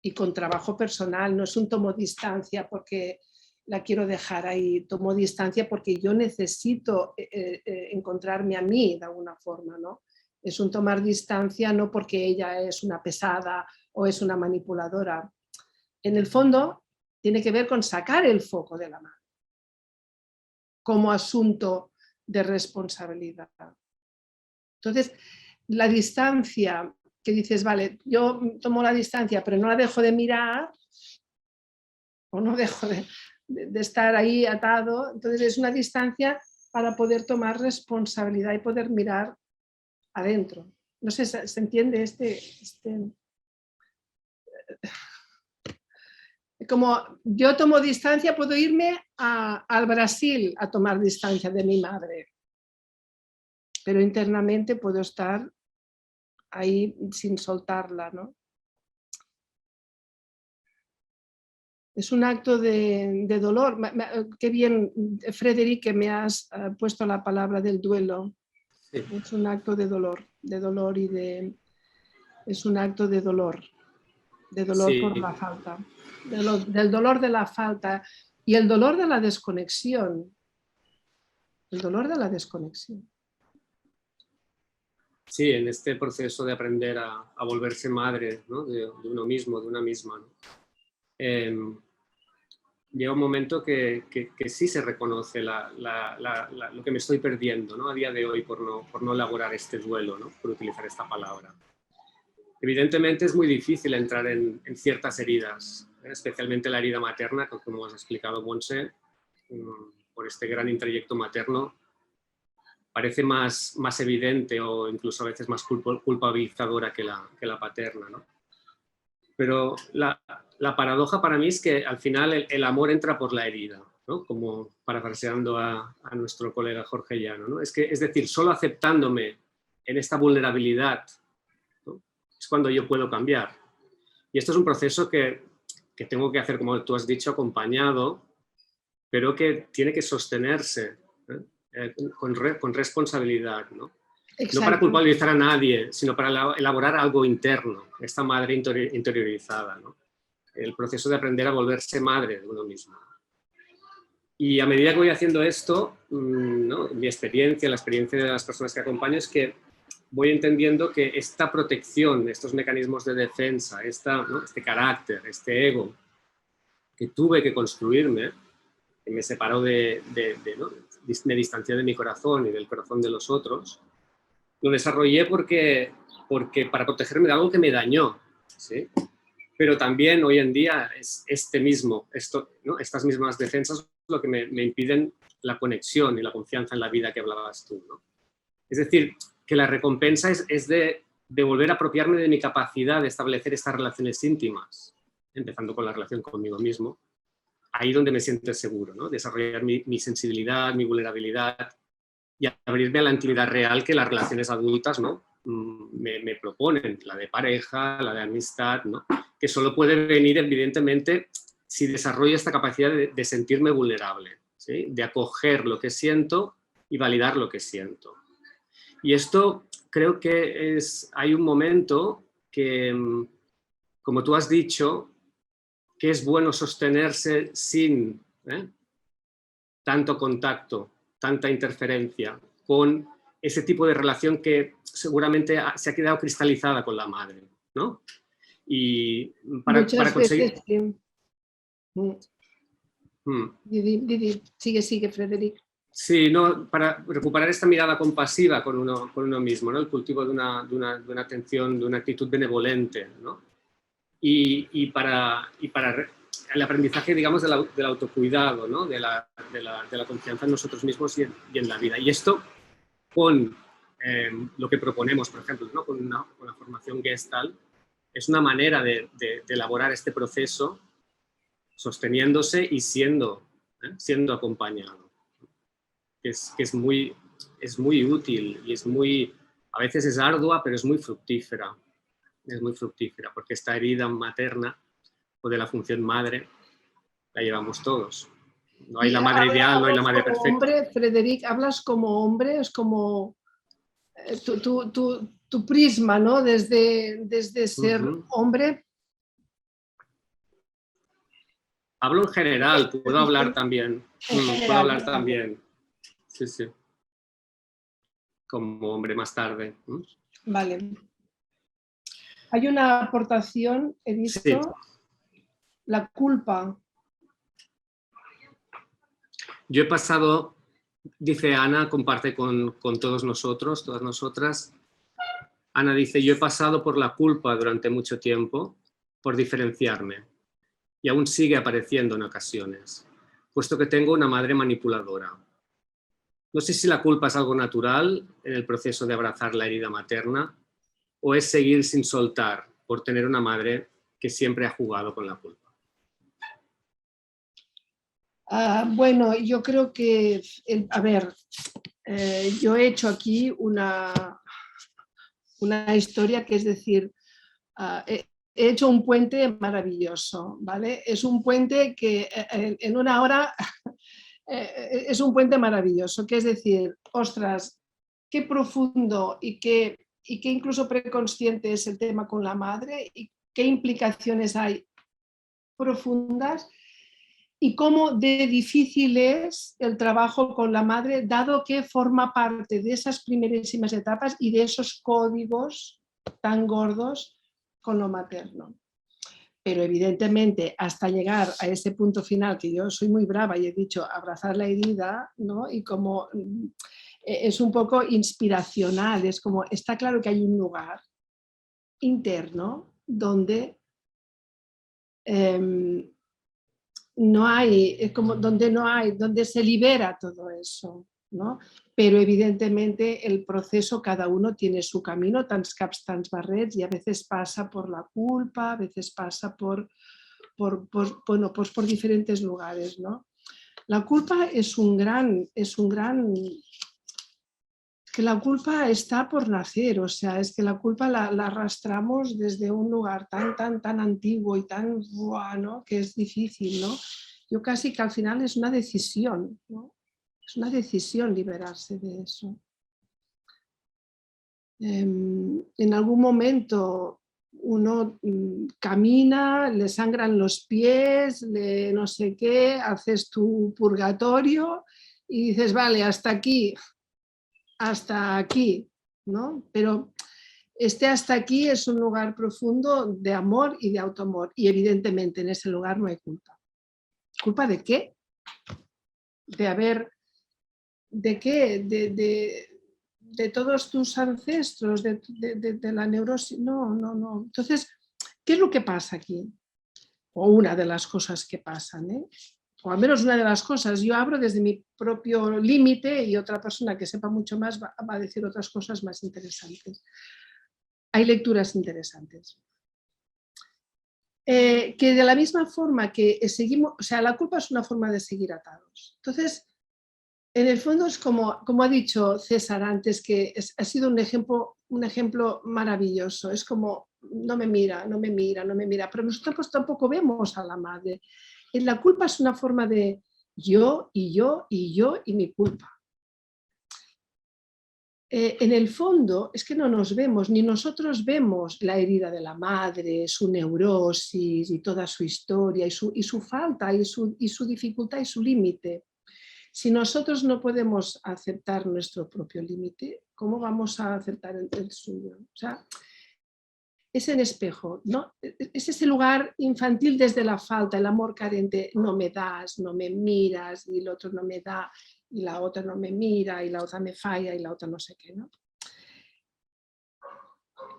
y con trabajo personal. No es un tomo distancia porque la quiero dejar ahí, tomo distancia porque yo necesito encontrarme a mí de alguna forma, ¿no? Es un tomar distancia no porque ella es una pesada o es una manipuladora. En el fondo tiene que ver con sacar el foco de la mano como asunto de responsabilidad. Entonces, la distancia que dices, vale, yo tomo la distancia pero no la dejo de mirar o no dejo de estar ahí atado, entonces es una distancia para poder tomar responsabilidad y poder mirar adentro. No sé, ¿se entiende Como yo tomo distancia, puedo irme al Brasil a tomar distancia de mi madre, pero internamente puedo estar ahí sin soltarla, ¿no? Es un acto de dolor. Qué bien, Frederic, que me has puesto la palabra del duelo. Sí. Es un acto de dolor es un acto de dolor Sí. por la falta, del dolor de la falta y el dolor de la desconexión. El dolor de la desconexión. Sí, en este proceso de aprender a volverse madre, ¿no? de uno mismo, de una misma, ¿no? Llega un momento que sí se reconoce lo que me estoy perdiendo, ¿no? A día de hoy por no elaborar este duelo, ¿no? Por utilizar esta palabra. Evidentemente es muy difícil entrar en ciertas heridas, especialmente la herida materna, que como has explicado, Montse, por este gran intrayecto materno, parece más evidente o incluso a veces más culpabilizadora que la paterna, ¿no? Pero la paradoja para mí es que al final el amor entra por la herida, ¿no? Como parafraseando a nuestro colega Jorge Llano, ¿no? Es decir, solo aceptándome en esta vulnerabilidad, ¿no? Es cuando yo puedo cambiar. Y esto es un proceso que tengo que hacer, como tú has dicho, acompañado, pero que tiene que sostenerse, ¿eh? Con responsabilidad, ¿no? No para culpabilizar a nadie, sino para elaborar algo interno, esta madre interiorizada, ¿no? El proceso de aprender a volverse madre de uno mismo. Y a medida que voy haciendo esto, ¿no? Mi experiencia, la experiencia de las personas que acompaño, es que voy entendiendo que esta protección, estos mecanismos de defensa, ¿no? Este carácter, este ego que tuve que construirme, que me separó ¿no? Me distancié de mi corazón y del corazón de los otros, lo desarrollé porque para protegerme de algo que me dañó, ¿sí? Pero también hoy en día es ¿no? Estas mismas defensas lo que me impiden la conexión y la confianza en la vida que hablabas tú, ¿no? Es decir, que la recompensa es de volver a apropiarme de mi capacidad de establecer estas relaciones íntimas, empezando con la relación conmigo mismo, ahí donde me siento seguro, ¿no? Desarrollar mi sensibilidad, mi vulnerabilidad y abrirme a la intimidad real que las relaciones adultas, ¿no? me proponen, la de pareja, la de amistad, ¿no? Que solo puede venir evidentemente si desarrollo esta capacidad de sentirme vulnerable, ¿sí? De acoger lo que siento y validar lo que siento. Y esto creo que hay un momento que, como tú has dicho, que es bueno sostenerse sin tanto contacto, tanta interferencia con ese tipo de relación que seguramente se ha quedado cristalizada con la madre, ¿no? Y para conseguir... Veces que... Sigue, Frederic. Sí, no, para recuperar esta mirada compasiva con uno mismo, ¿no? El cultivo de una atención, de una actitud benevolente, ¿no? Y para el aprendizaje, digamos, del autocuidado, ¿no? de la confianza en nosotros mismos y en la vida. Y esto con lo que proponemos, por ejemplo, ¿no? con la formación Gestalt, es una manera de elaborar este proceso sosteniéndose y siendo acompañado. Que es muy útil y a veces es ardua, pero es muy fructífera. Es muy fructífera, porque esta herida materna o de la función madre la llevamos todos. No hay la madre ideal, no hay la madre perfecta. Hombre, Frederic, hablas como hombre, es como tu prisma, ¿no? Desde ser hombre. Hablo en general, puedo hablar también. Puedo hablar también. Sí, sí. Como hombre más tarde. Vale. Hay una aportación, he visto, sí. La culpa. Yo he pasado, dice Ana, comparte con todos nosotros, todas nosotras. Ana dice, yo he pasado por la culpa durante mucho tiempo, por diferenciarme, y aún sigue apareciendo en ocasiones, puesto que tengo una madre manipuladora. No sé si la culpa es algo natural en el proceso de abrazar la herida materna, o es seguir sin soltar por tener una madre que siempre ha jugado con la culpa? Bueno, yo creo que, a ver, yo he hecho aquí una historia que es decir, he hecho un puente maravilloso, ¿vale? Es un puente que en una hora es un puente maravilloso, que es decir, ostras, qué profundo y qué incluso preconsciente es el tema con la madre y qué implicaciones hay profundas y cómo de difícil es el trabajo con la madre, dado que forma parte de esas primerísimas etapas y de esos códigos tan gordos con lo materno. Pero evidentemente hasta llegar a ese punto final, que yo soy muy brava y he dicho abrazar la herida, ¿no? Y como es un poco inspiracional, es como está claro que hay un lugar interno donde no hay, es como donde no hay, donde se libera todo eso, ¿no? Pero evidentemente el proceso, cada uno tiene su camino, tants caps, tants barrets, y a veces pasa por la culpa, a veces pasa bueno, pues por diferentes lugares, ¿no? La culpa es un gran, que la culpa está por nacer, o sea, es que la culpa la arrastramos desde un lugar tan antiguo y tan, ¿no? Que es difícil, ¿no? Yo casi que al final es una decisión, ¿no? Es una decisión liberarse de eso. En algún momento uno camina, le sangran los pies, no sé qué, haces tu purgatorio y dices, vale, hasta aquí, ¿no? Pero este hasta aquí es un lugar profundo de amor y de autoamor y evidentemente en ese lugar no hay culpa. ¿Culpa de qué? ¿De qué? De todos tus ancestros, de la neurosis. No. Entonces, ¿qué es lo que pasa aquí? O una de las cosas que pasan, ¿eh? O al menos una de las cosas. Yo abro desde mi propio límite y otra persona que sepa mucho más va a decir otras cosas más interesantes. Hay lecturas interesantes. Que de la misma forma que seguimos, o sea, la culpa es una forma de seguir atados. Entonces, en el fondo es como ha dicho César antes, que ha sido un ejemplo maravilloso. Es como, no me mira, pero nosotros tampoco vemos a la madre. Y la culpa es una forma de yo y mi culpa. En el fondo es que no nos vemos, ni nosotros vemos la herida de la madre, su neurosis y toda su historia y su falta y su dificultad y su límite. Si nosotros no podemos aceptar nuestro propio límite, ¿cómo vamos a aceptar el suyo? O sea, es el espejo, ¿no? Es ese lugar infantil desde la falta, el amor carente, no me das, no me miras, y el otro no me da, y la otra no me mira, y la otra me falla, y la otra no sé qué, ¿no?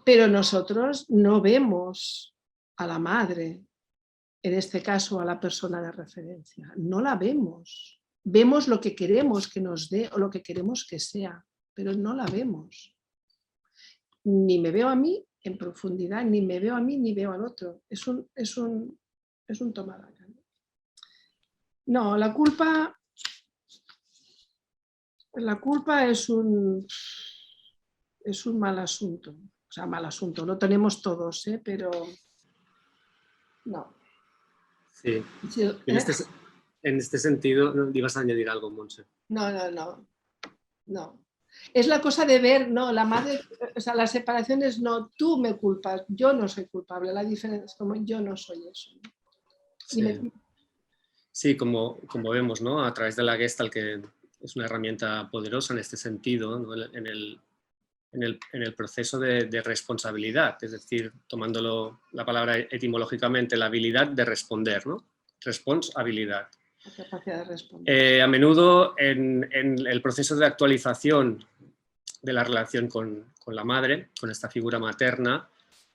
Pero nosotros no vemos a la madre, en este caso a la persona de referencia, no la vemos. Vemos lo que queremos que nos dé o lo que queremos que sea, pero no la vemos. Ni me veo a mí en profundidad, ni me veo a mí ni veo al otro. Es un tomadaca. No, la culpa es un mal asunto. O sea, mal asunto, lo tenemos todos, pero no. Sí. En este sentido, ibas a añadir algo, Montse. No. Es la cosa de ver, no, la madre, o sea, la separación es no, tú me culpas, yo no soy culpable, la diferencia es como yo no soy eso. Sí, como vemos, ¿no? A través de la Gestalt, que es una herramienta poderosa en este sentido, ¿no? en el proceso de responsabilidad, es decir, tomándolo la palabra etimológicamente, la habilidad de responder, ¿no? Responsabilidad. La capacidad de responder. A menudo en el proceso de actualización de la relación con la madre, con esta figura materna,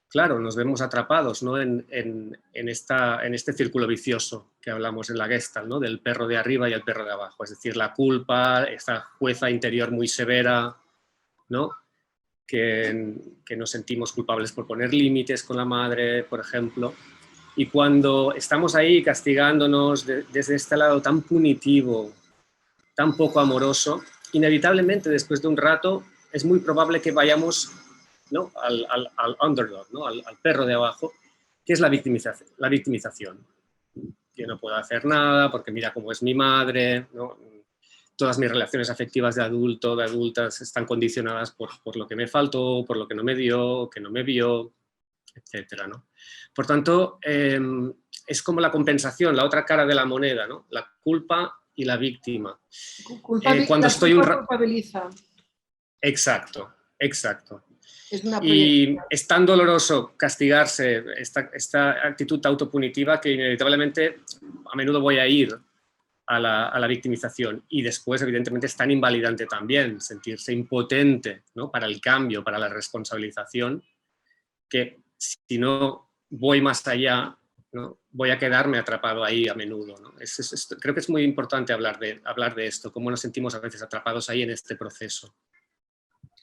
claro, nos vemos atrapados, ¿no? en este círculo vicioso que hablamos en la Gestalt, ¿no? Del perro de arriba y el perro de abajo, es decir, la culpa, esta jueza interior muy severa, ¿no? que nos sentimos culpables por poner límites con la madre, por ejemplo. Y cuando estamos ahí castigándonos desde este lado tan punitivo, tan poco amoroso, inevitablemente después de un rato es muy probable que vayamos, ¿no?, al underdog, ¿no?, al perro de abajo, que es la victimización. Yo no puedo hacer nada porque mira cómo es mi madre, ¿no? Todas mis relaciones afectivas de adulto, de adultas, están condicionadas por lo que me faltó, por lo que no me dio, que no me vio, etcétera, ¿no? Por tanto, es como la compensación, la otra cara de la moneda, ¿no? La culpa y la víctima. Cuando La estoy culpa culpabiliza. Exacto, exacto. Es una Y proyección. es tan doloroso castigarse, esta actitud autopunitiva, que inevitablemente a menudo voy a ir a la victimización. Y después, evidentemente, es tan invalidante también sentirse impotente, ¿no?, para el cambio, para la responsabilización, que si no voy más allá, ¿no?, voy a quedarme atrapado ahí a menudo, ¿no? Creo que es muy importante hablar de esto, cómo nos sentimos a veces atrapados ahí en este proceso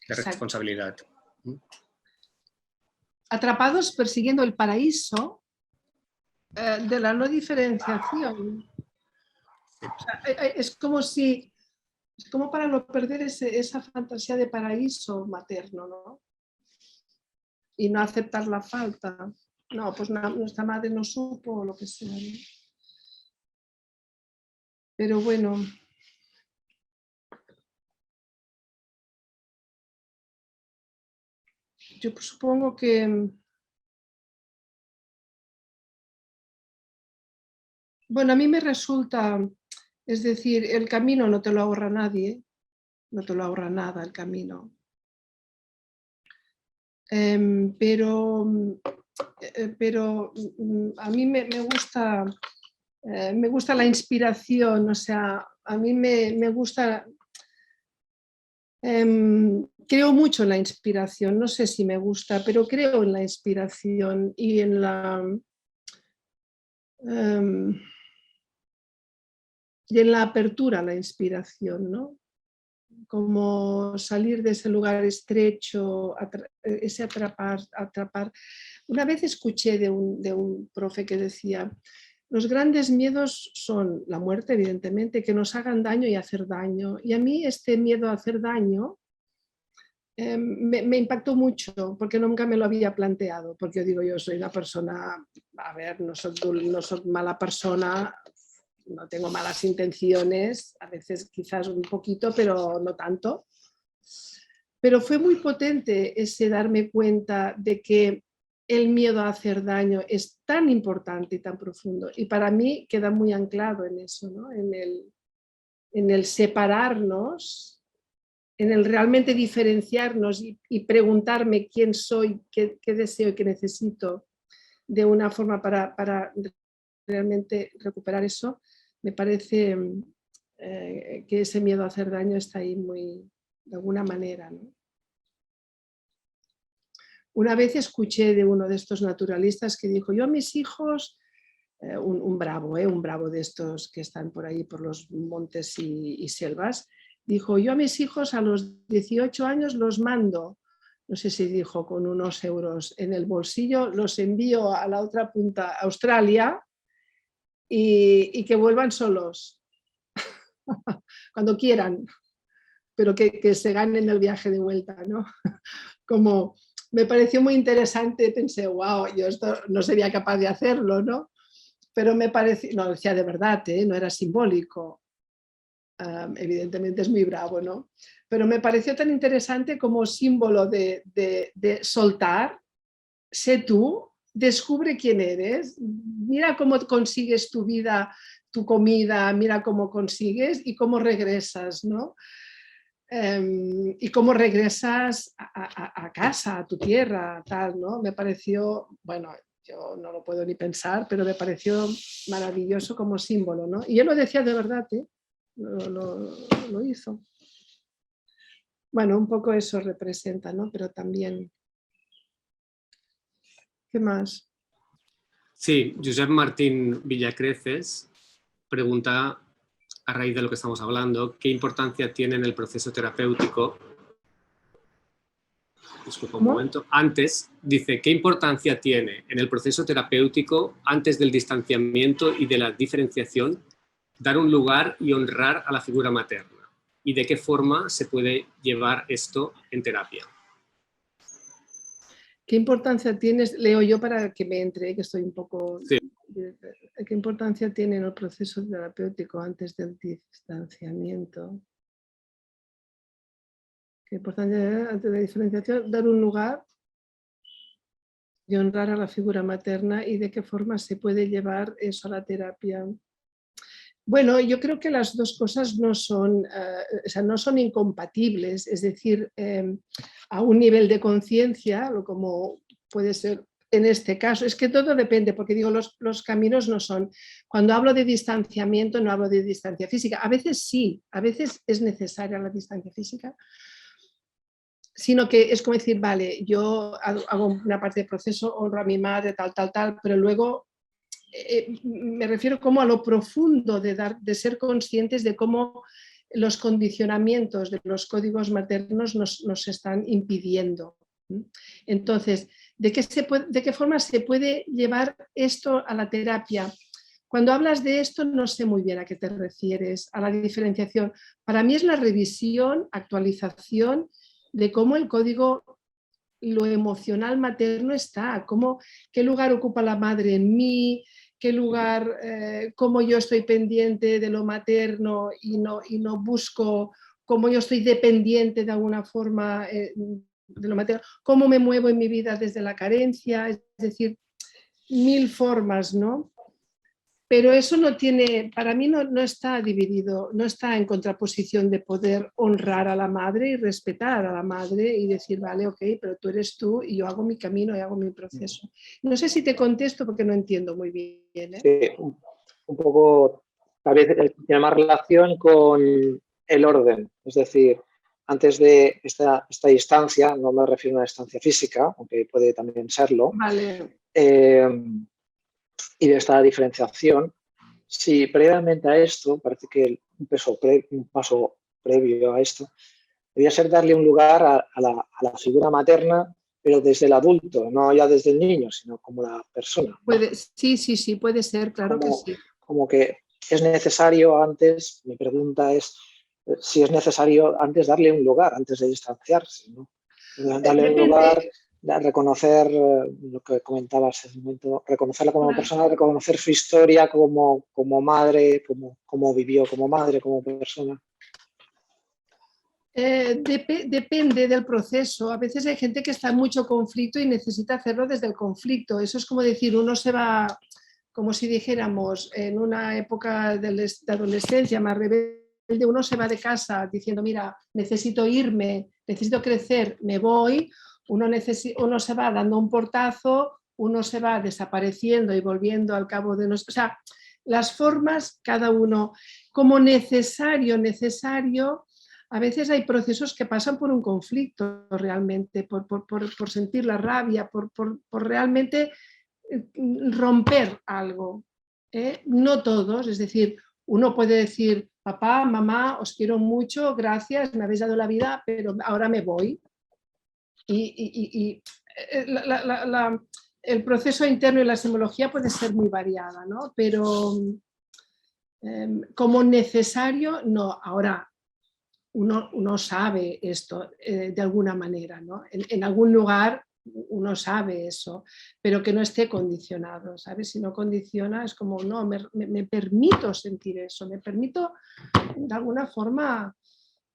de Exacto. responsabilidad. Atrapados persiguiendo el paraíso de la no diferenciación. O sea, es como para no perder esa fantasía de paraíso materno, ¿no? Y no aceptar la falta. No, pues nuestra madre no supo o lo que sea, ¿no? Pero bueno. Yo supongo que, bueno, a mí me resulta, es decir, el camino no te lo ahorra nadie, no te lo ahorra nada el camino. Pero a mí me gusta la inspiración, o sea, a mí me gusta, creo mucho en la inspiración, no sé si me gusta, pero creo en la inspiración y en la apertura a la inspiración, ¿no? Como salir de ese lugar estrecho, ese atrapar. Una vez escuché de un profe que decía, los grandes miedos son la muerte, evidentemente, que nos hagan daño y hacer daño. Y a mí este miedo a hacer daño me impactó mucho, porque nunca me lo había planteado, porque yo digo, yo soy una persona, a ver, no soy mala persona, no tengo malas intenciones, a veces quizás un poquito, pero no tanto. Pero fue muy potente ese darme cuenta de que el miedo a hacer daño es tan importante y tan profundo. Y para mí queda muy anclado en eso, ¿no? En el separarnos, en el realmente diferenciarnos y preguntarme quién soy, qué deseo y qué necesito de una forma para realmente recuperar eso. Me parece que ese miedo a hacer daño está ahí muy, de alguna manera, ¿no? Una vez escuché de uno de estos naturalistas que dijo, yo a mis hijos, un bravo de estos que están por ahí por los montes y selvas, dijo, yo a mis hijos a los 18 años los mando, no sé si dijo con unos euros en el bolsillo, los envío a la otra punta, Australia, y que vuelvan solos, cuando quieran, pero que se ganen el viaje de vuelta, ¿no? Como me pareció muy interesante, pensé, wow, yo esto no sería capaz de hacerlo, ¿no? Pero me pareció, no, decía de verdad, no era simbólico, evidentemente es muy bravo, ¿no? Pero me pareció tan interesante como símbolo de soltar, sé tú, descubre quién eres, mira cómo consigues tu vida, tu comida, mira cómo consigues y cómo regresas, ¿no? Y cómo regresas a casa, a tu tierra, tal, ¿no? Me pareció, bueno, yo no lo puedo ni pensar, pero me pareció maravilloso como símbolo, ¿no? Y él lo decía de verdad, ¿eh? Lo hizo. Bueno, un poco eso representa, ¿no? Pero también, ¿qué más? Sí, Josep Martín Villacreces pregunta, a raíz de lo que estamos hablando, ¿qué importancia tiene en el proceso terapéutico disculpa un momento, antes, dice, ¿qué importancia tiene en el proceso terapéutico, antes del distanciamiento y de la diferenciación, dar un lugar y honrar a la figura materna? ¿Y de qué forma se puede llevar esto en terapia? ¿Qué importancia tienes? Leo yo para que me entre, que estoy un poco... Sí. ¿Qué importancia tiene en el proceso terapéutico antes del distanciamiento? ¿Qué importancia antes de la diferenciación? Dar un lugar y honrar a la figura materna, y de qué forma se puede llevar eso a la terapia. Bueno, yo creo que las dos cosas no son, no son incompatibles, es decir, a un nivel de conciencia, como puede ser en este caso, es que todo depende, porque digo, los caminos no son, cuando hablo de distanciamiento no hablo de distancia física, a veces sí, a veces es necesaria la distancia física, sino que es como decir, vale, yo hago una parte del proceso, honro a mi madre, tal, pero luego me refiero como a lo profundo de ser conscientes de cómo los condicionamientos de los códigos maternos nos están impidiendo. Entonces, ¿de qué forma se puede llevar esto a la terapia? Cuando hablas de esto no sé muy bien a qué te refieres, a la diferenciación. Para mí es la revisión, actualización de cómo el código, lo emocional materno está, qué lugar ocupa la madre en mí, qué lugar, cómo yo estoy pendiente de lo materno y no busco, cómo yo estoy dependiente de alguna forma de lo materno, cómo me muevo en mi vida desde la carencia, es decir, mil formas, ¿no? Pero eso no tiene, para mí no está dividido, no está en contraposición de poder honrar a la madre y respetar a la madre y decir, vale, ok, pero tú eres tú y yo hago mi camino y hago mi proceso. No sé si te contesto porque no entiendo muy bien. Sí, un poco, tal vez tiene más relación con el orden, es decir, antes de esta distancia, no me refiero a una distancia física, aunque puede también serlo, Vale. Y de esta diferenciación, si previamente a esto, parece que un paso previo a esto, debería ser darle un lugar a la figura materna, pero desde el adulto, no ya desde el niño, sino como la persona. Sí, puede ser, claro que sí. Como que es necesario antes, mi pregunta es si es necesario antes darle un lugar, antes de distanciarse, ¿no? Darle un lugar, reconocer lo que comentabas en el momento, reconocerla como persona, reconocer su historia como madre, como vivió como madre, como persona. Depende del proceso. A veces hay gente que está en mucho conflicto y necesita hacerlo desde el conflicto. Eso es como decir, uno se va, como si dijéramos, en una época de adolescencia más rebelde, uno se va de casa diciendo, mira, necesito irme, necesito crecer, me voy. Uno se va dando un portazo, uno se va desapareciendo y volviendo al cabo de nuestro... O sea, las formas, cada uno como necesario, a veces hay procesos que pasan por un conflicto realmente, por sentir la rabia, por realmente romper algo. No todos, es decir, uno puede decir, papá, mamá, os quiero mucho, gracias, me habéis dado la vida, pero ahora me voy. El proceso interno y la simbología puede ser muy variada, ¿no? Pero como necesario, no. Ahora, uno sabe esto de alguna manera, ¿no? En algún lugar uno sabe eso, pero que no esté condicionado, ¿sabes? Si no condiciona es como, no, me permito sentir eso, me permito de alguna forma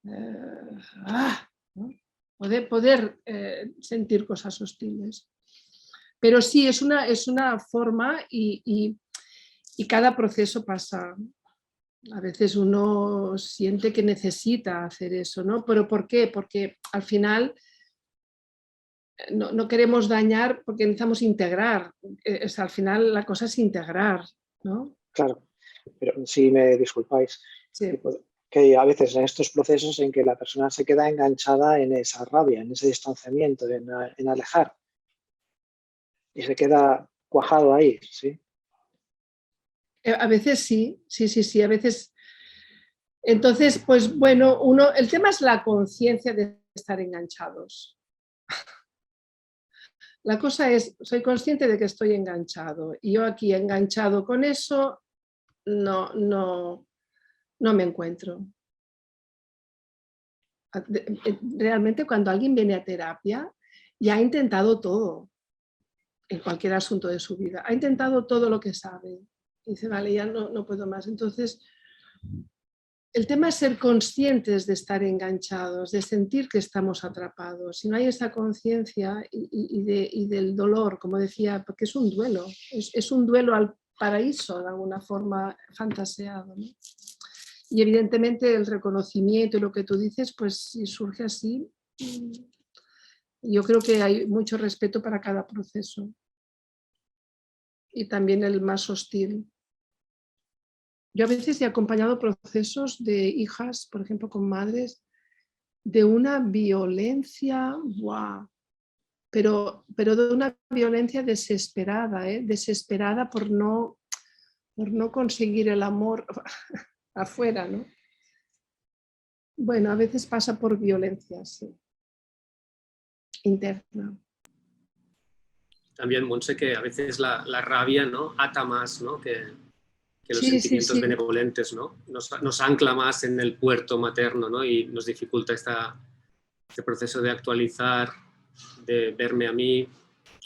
¿no? poder sentir cosas hostiles. Pero sí, es una forma y cada proceso pasa. A veces uno siente que necesita hacer eso, ¿no? ¿Pero por qué? Porque al final no queremos dañar porque necesitamos integrar. Al final la cosa es integrar, ¿no? Claro, pero si me disculpáis, sí. Que a veces en estos procesos en que la persona se queda enganchada en esa rabia, en ese distanciamiento, en alejar, y se queda cuajado ahí, ¿sí? A veces sí, a veces. Entonces, pues bueno, el tema es la conciencia de estar enganchados. La cosa es, soy consciente de que estoy enganchado y yo aquí enganchado con eso no me encuentro. Realmente cuando alguien viene a terapia ya ha intentado todo en cualquier asunto de su vida, ha intentado todo lo que sabe y dice, vale, ya no puedo más. Entonces, el tema es ser conscientes de estar enganchados, de sentir que estamos atrapados. Si no hay esa conciencia y del dolor, como decía, porque es un duelo, es un duelo al paraíso de alguna forma fantaseado, ¿no? Y evidentemente el reconocimiento y lo que tú dices, pues si surge así, yo creo que hay mucho respeto para cada proceso. Y también el más hostil. Yo a veces he acompañado procesos de hijas, por ejemplo, con madres, de una violencia, ¡buah! Pero de una violencia desesperada, desesperada por no conseguir el amor afuera, ¿no? Bueno, a veces pasa por violencia, sí, interna. También, Montse, que a veces la rabia, ¿no?, ata más, ¿no?, que los Sí, sentimientos sí. benevolentes, ¿no? Nos ancla más en el puerto materno, ¿no? Y nos dificulta este proceso de actualizar, de verme a mí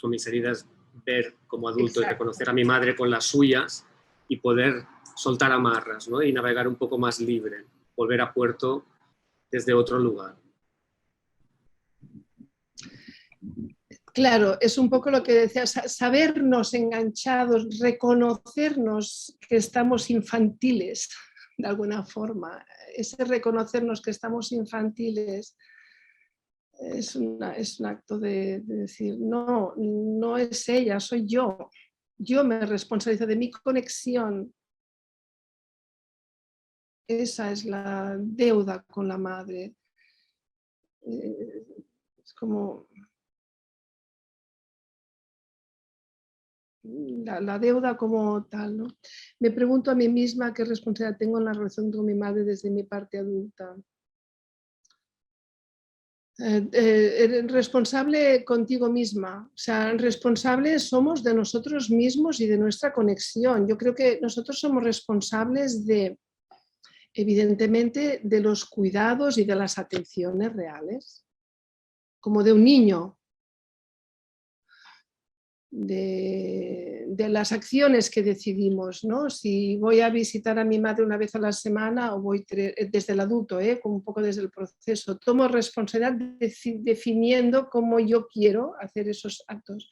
con mis heridas, ver como adulto y reconocer a mi madre con las suyas y poder soltar amarras, ¿no? Y navegar un poco más libre, volver a puerto desde otro lugar. Claro, es un poco lo que decías, sabernos enganchados, reconocernos que estamos infantiles, de alguna forma. Ese reconocernos que estamos infantiles es un acto de decir, no es ella, soy yo. Yo me responsabilizo de mi conexión. Esa es la deuda con la madre. Es como la deuda como tal, ¿no? Me pregunto a mí misma qué responsabilidad tengo en la relación con mi madre desde mi parte adulta. Responsable contigo misma, o sea, responsables somos de nosotros mismos y de nuestra conexión. Yo creo que nosotros somos responsables de, evidentemente, de los cuidados y de las atenciones reales, como de un niño. De las acciones que decidimos, ¿no? Si voy a visitar a mi madre una vez a la semana o voy desde el adulto, como un poco desde el proceso, tomo responsabilidad definiendo cómo yo quiero hacer esos actos,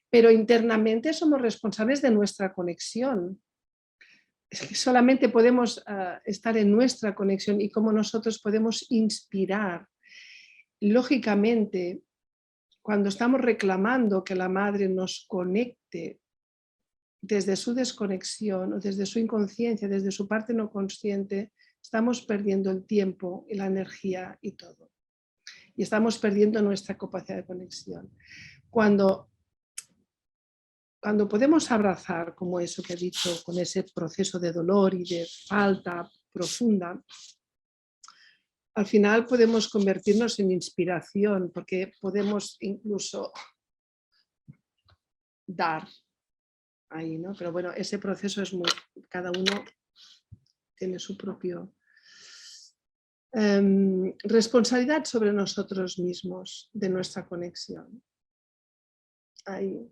pero internamente somos responsables de nuestra conexión. Es que solamente podemos estar en nuestra conexión y cómo nosotros podemos inspirar. Lógicamente, cuando estamos reclamando que la madre nos conecte desde su desconexión o desde su inconsciencia, desde su parte no consciente, estamos perdiendo el tiempo y la energía y todo. Y estamos perdiendo nuestra capacidad de conexión. Cuando podemos abrazar, como eso que he dicho, con ese proceso de dolor y de falta profunda, al final podemos convertirnos en inspiración, porque podemos incluso dar ahí, ¿no? Pero bueno, ese proceso es muy, cada uno tiene su propio responsabilidad sobre nosotros mismos, de nuestra conexión. Ahí.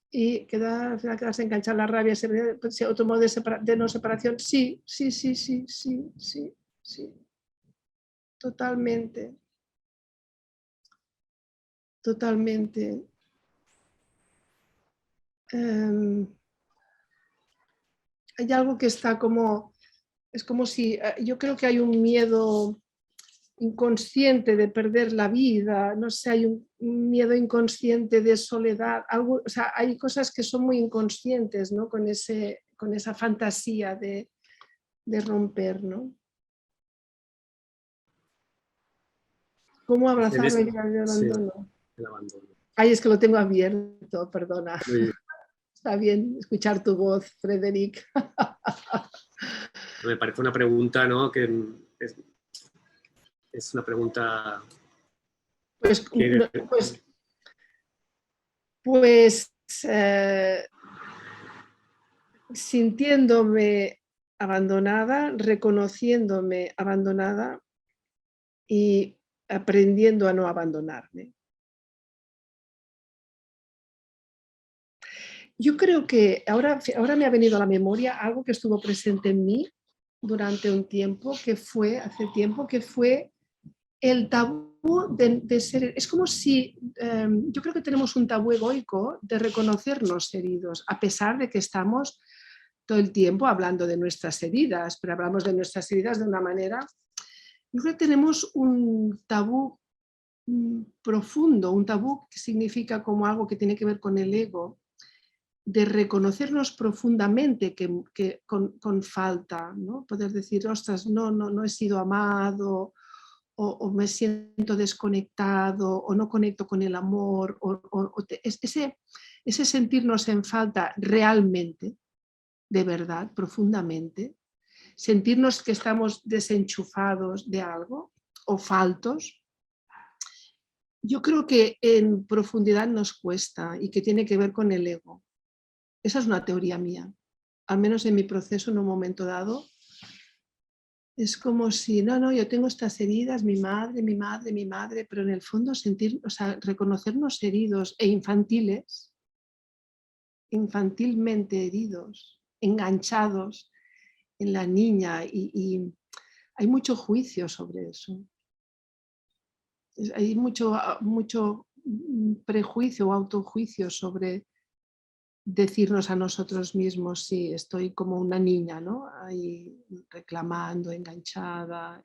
Y al final quedas enganchado la rabia, ese otro modo de no separación, sí. Totalmente. Totalmente. Hay algo que está como, es como si, yo creo que hay un miedo inconsciente de perder la vida, no sé, hay un miedo inconsciente de soledad, algo, o sea, hay cosas que son muy inconscientes, ¿no? Con esa fantasía de romper, ¿no? ¿Cómo abrazar la idea de abandono? Sí, el abandono. Ay, es que lo tengo abierto, perdona. Está bien escuchar tu voz, Frederic. Me parece una pregunta, ¿no?, que es una pregunta pues Pues sintiéndome abandonada, reconociéndome abandonada y aprendiendo a no abandonarme. Yo creo que ahora me ha venido a la memoria algo que estuvo presente en mí durante un tiempo, hace tiempo, que fue el tabú de ser. Es como si, yo creo que tenemos un tabú egoico de reconocernos heridos, a pesar de que estamos todo el tiempo hablando de nuestras heridas, pero hablamos de nuestras heridas de una manera. Yo creo que tenemos un tabú profundo, un tabú que significa como algo que tiene que ver con el ego, de reconocernos profundamente con falta, ¿no? Poder decir, ostras, no he sido amado, o me siento desconectado, o no conecto con el amor, ese sentirnos en falta realmente, de verdad, profundamente, sentirnos que estamos desenchufados de algo o faltos. Yo creo que en profundidad nos cuesta y que tiene que ver con el ego. Esa es una teoría mía. Al menos en mi proceso, en un momento dado, es como si, no, yo tengo estas heridas, mi madre, pero en el fondo reconocernos heridos e infantilmente heridos, enganchados en la niña, y hay mucho juicio sobre eso. Hay mucho prejuicio o autojuicio sobre decirnos a nosotros mismos, sí, estoy como una niña, ¿no? Ahí reclamando, enganchada,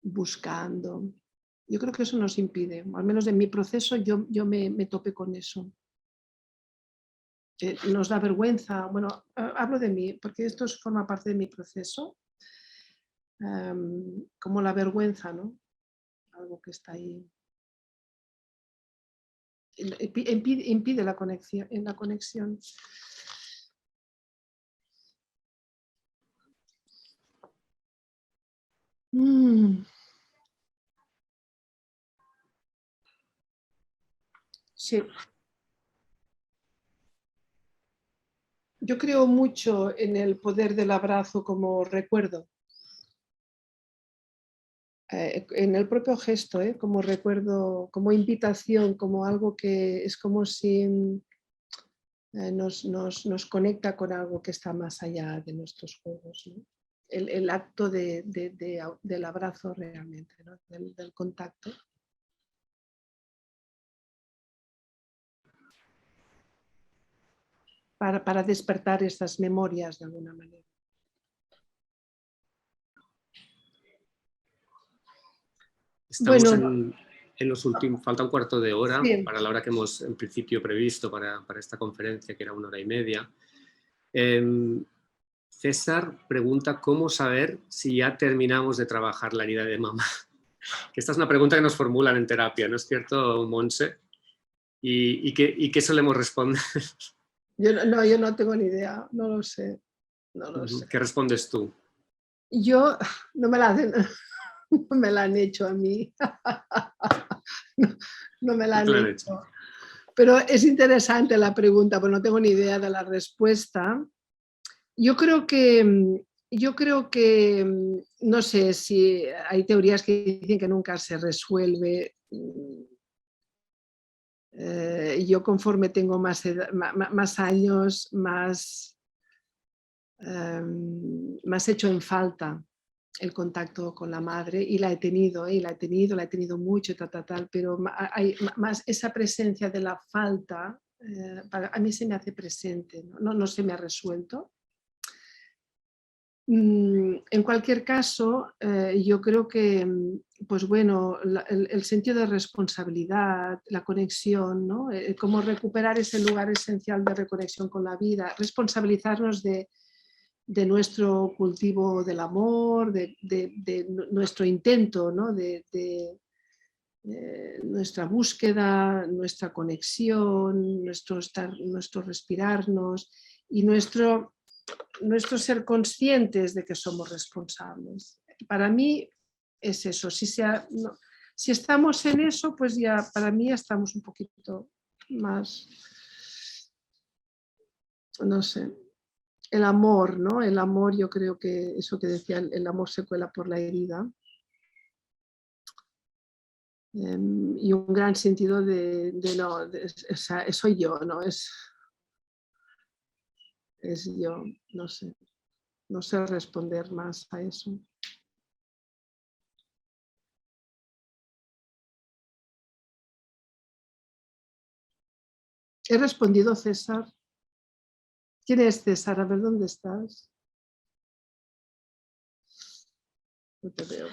buscando. Yo creo que eso nos impide, al menos en mi proceso yo me topé con eso. Nos da vergüenza, bueno, hablo de mí, porque esto forma parte de mi proceso, como la vergüenza, ¿no? Algo que está ahí. Impide la conexión. Sí. Yo creo mucho en el poder del abrazo como recuerdo. En el propio gesto, como recuerdo, como invitación, como algo que es como si nos conecta con algo que está más allá de nuestros juegos, ¿no? El acto del abrazo realmente, ¿no? del contacto. Para despertar estas memorias de alguna manera. Estamos en los últimos, falta un cuarto de hora, sí, para la hora que hemos en principio previsto para esta conferencia, que era 1 hora y media. César pregunta cómo saber si ya terminamos de trabajar la herida de mamá. Que esta es una pregunta que nos formulan en terapia, ¿no es cierto, Montse? ¿Y qué solemos responder? Yo no tengo ni idea, no lo sé. ¿Qué respondes tú? Yo no me la han hecho a mí. No me la han hecho. Pero es interesante la pregunta, porque no tengo ni idea de la respuesta. Yo creo que, no sé si hay teorías que dicen que nunca se resuelve. Yo conforme tengo más años, más hecho en falta el contacto con la madre, y la he tenido mucho, pero hay más esa presencia de la falta, a mí se me hace presente, no se me ha resuelto. En cualquier caso, yo creo que, pues bueno, el sentido de responsabilidad, la conexión, ¿no? Cómo recuperar ese lugar esencial de reconexión con la vida, responsabilizarnos de nuestro cultivo del amor, de nuestro intento, ¿no? de nuestra búsqueda, nuestra conexión, nuestro respirarnos y nuestro ser conscientes de que somos responsables. Para mí es eso. Si si estamos en eso, pues ya para mí estamos un poquito más, no sé, el amor, ¿no? El amor, yo creo que eso que decía, el amor se cuela por la herida. Y un gran sentido de no, o sea, soy yo, ¿no? Es yo, no sé responder más a eso. He respondido, César. ¿Quién es César? A ver, ¿dónde estás? No te veo.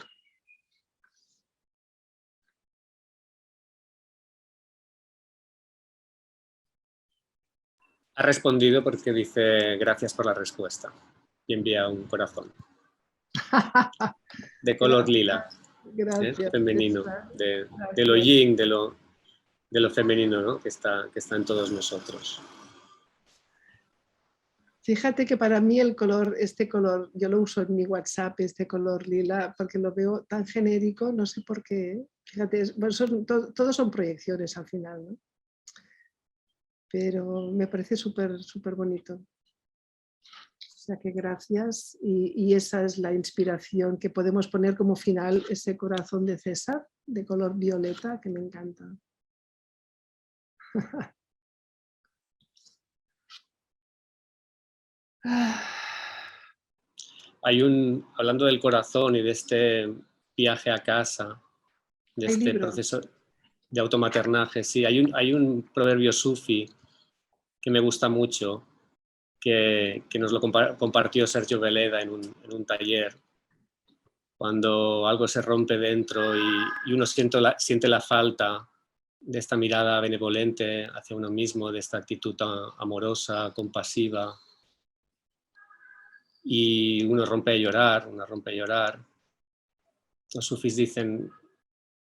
Ha respondido porque dice gracias por la respuesta y envía un corazón de color lila, Gracias. femenino, de lo Gracias. yin, de lo femenino, ¿no? que está en todos nosotros. Fíjate que para mí este color, yo lo uso en mi WhatsApp, este color lila, porque lo veo tan genérico, no sé por qué. Fíjate, bueno, todos son proyecciones al final, ¿no? Pero me parece súper, súper bonito. O sea que gracias, y esa es la inspiración que podemos poner como final, ese corazón de César, de color violeta, que me encanta. Hablando del corazón y de este viaje a casa, de Hay este libro. proceso de automaternaje, sí, hay un proverbio sufi que me gusta mucho, que nos lo compartió Sergio Veleda en un taller, cuando algo se rompe dentro y uno siente la falta de esta mirada benevolente hacia uno mismo, de esta actitud amorosa, compasiva, y uno rompe a llorar. Los sufis dicen,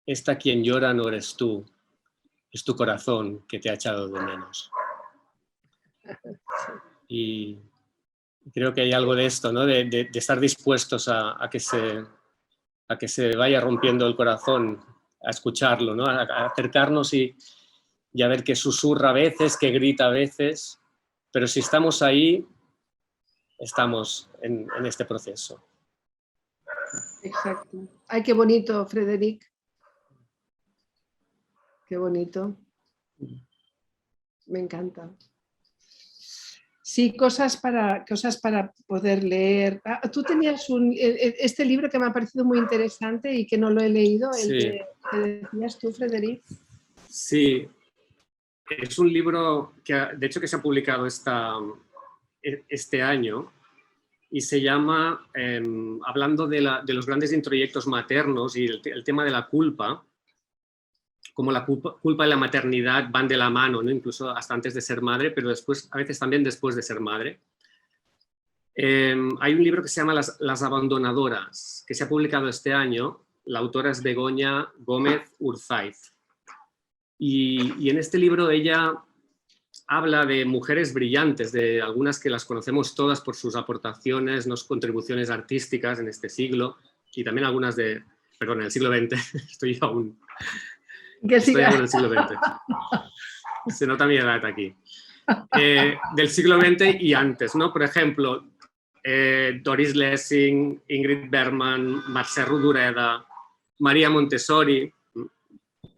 esta quien llora no eres tú, es tu corazón que te ha echado de menos. Y creo que hay algo de esto, ¿no? de estar dispuestos a que se vaya rompiendo el corazón, a escucharlo, ¿no? A acercarnos y a ver que susurra a veces, que grita a veces, pero si estamos ahí, estamos en este proceso. Exacto. Ay, qué bonito, Frederic. Qué bonito. Me encanta. Sí, cosas para poder leer. Tú tenías este libro que me ha parecido muy interesante y que no lo he leído, el Sí. que decías tú, Frederic. Sí, es un libro que de hecho que se ha publicado este año y se llama, hablando de los grandes introyectos maternos y el tema de la culpa, como la culpa y la maternidad van de la mano, ¿no? Incluso hasta antes de ser madre, pero después, a veces también después de ser madre. Hay un libro que se llama Las abandonadoras, que se ha publicado este año. La autora es Begoña Gómez Urzaiz. Y en este libro ella habla de mujeres brillantes, de algunas que las conocemos todas por sus aportaciones, contribuciones artísticas en este siglo, y también algunas en el siglo XX, estoy aún en el siglo XX. Se nota mi edad aquí. Del siglo XX y antes, ¿no? Por ejemplo, Doris Lessing, Ingrid Bergman, Mercè Rodoreda, María Montessori,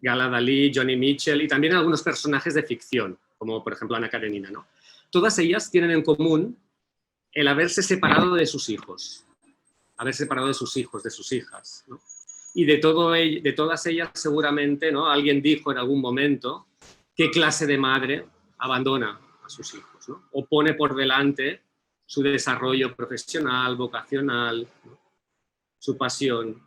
Gala Dalí, Joni Mitchell y también algunos personajes de ficción, como por ejemplo Ana Karenina, ¿no? Todas ellas tienen en común el haberse separado de sus hijos, de sus hijas, ¿no? Y de todas ellas seguramente, ¿no? Alguien dijo en algún momento qué clase de madre abandona a sus hijos, ¿no? O pone por delante su desarrollo profesional, vocacional, ¿no? Su pasión.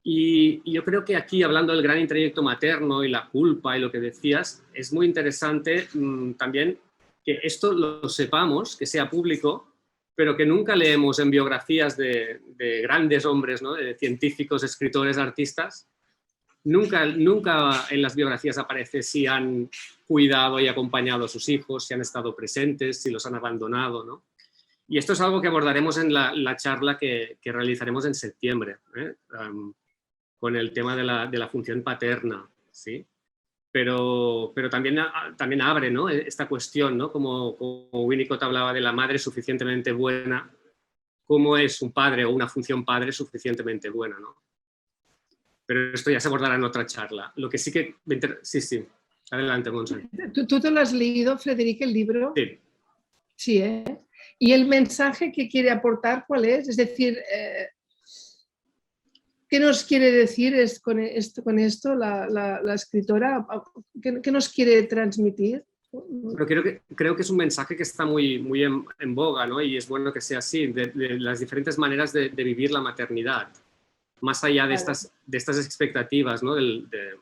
Y yo creo que aquí, hablando del gran introyecto materno y la culpa y lo que decías, es muy interesante también que esto lo sepamos, que sea público, pero que nunca leemos en biografías de grandes hombres, ¿no? De científicos, escritores, artistas. Nunca en las biografías aparece si han cuidado y acompañado a sus hijos, si han estado presentes, si los han abandonado, ¿no? Y esto es algo que abordaremos en la charla que realizaremos en septiembre, ¿eh? con el tema de la función paterna, ¿sí? Pero también abre, ¿no?, esta cuestión, ¿no? Como Winnicott hablaba de la madre suficientemente buena, ¿cómo es un padre o una función padre suficientemente buena, ¿no? Pero esto ya se abordará en otra charla. Lo que sí que... Sí. Adelante, Montse. ¿Tú te lo has leído, Frederic, el libro? Sí. Sí, ¿eh? ¿Y el mensaje que quiere aportar cuál es? Es decir, ¿qué nos quiere decir con esto la escritora? ¿Qué nos quiere transmitir? Pero creo que es un mensaje que está muy en boga, ¿no? Y es bueno que sea así, de las diferentes maneras de vivir la maternidad, más allá de estas expectativas, ¿no?, de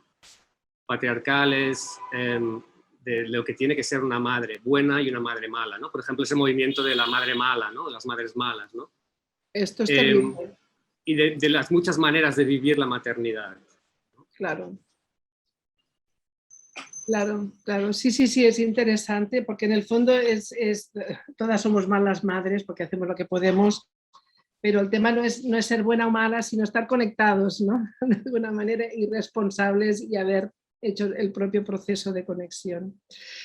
patriarcales, de lo que tiene que ser una madre buena y una madre mala, ¿no? Por ejemplo, ese movimiento de la madre mala, ¿no?, las madres malas, ¿no? Esto es terrible. Y de las muchas maneras de vivir la maternidad. Claro. Claro. Sí, es interesante porque en el fondo todas somos malas madres porque hacemos lo que podemos, pero el tema no es ser buena o mala, sino estar conectados, ¿no? De alguna manera, y responsables y haber hecho el propio proceso de conexión.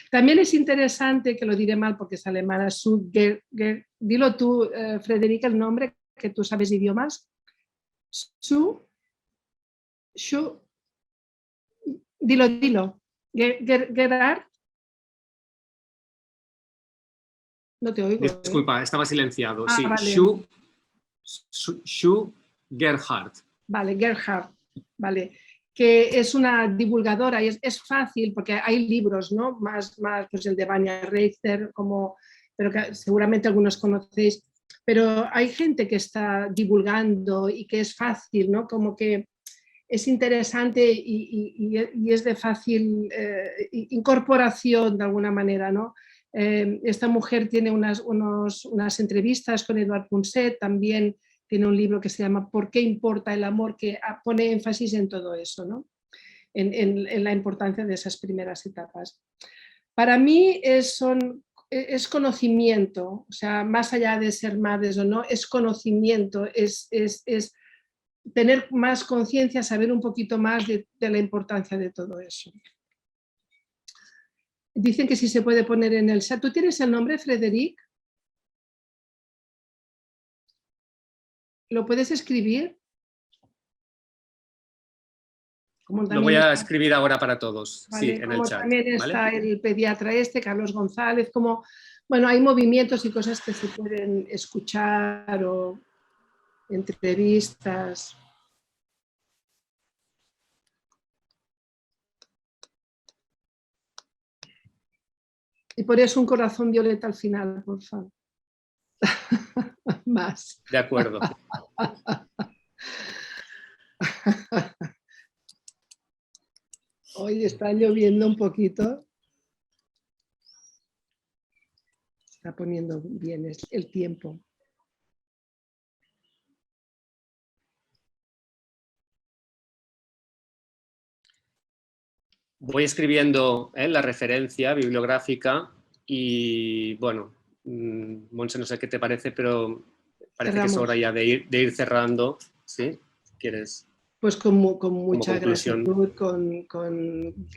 También es interesante, que lo diré mal porque es alemana, dilo tú, Frederica, el nombre, que tú sabes idiomas. Dilo. Gerhard. No te oigo. Disculpa, estaba silenciado. Sí, vale. Shu Gerhard. Vale, Gerhard. Vale. Que es una divulgadora y es fácil porque hay libros, ¿no? Más pues el de Vania Reichter, pero que seguramente algunos conocéis. Pero hay gente que está divulgando y que es fácil, ¿no? Como que es interesante y es de fácil incorporación de alguna manera, ¿no? Esta mujer tiene unas entrevistas con Edouard Punset, también tiene un libro que se llama ¿Por qué importa el amor?, que pone énfasis en todo eso, ¿no? En la importancia de esas primeras etapas. Para mí es conocimiento, o sea, más allá de ser madres o no, es conocimiento, es tener más conciencia, saber un poquito más de la importancia de todo eso. Dicen que si se puede poner en el chat. ¿Tú tienes el nombre, Frederic? ¿Lo puedes escribir? Lo voy a escribir ahora para todos, vale, sí, en el chat. También está, ¿vale?, el pediatra Carlos González, bueno, hay movimientos y cosas que se pueden escuchar o entrevistas. Y por eso un corazón violeta al final, por favor. Más. De acuerdo. Hoy está lloviendo un poquito. Está poniendo bien el tiempo. Voy escribiendo la referencia bibliográfica y, bueno, Montse, no sé qué te parece, pero parece que es hora ya de ir cerrando, ¿sí? ¿Quieres? Pues con mucha gratitud,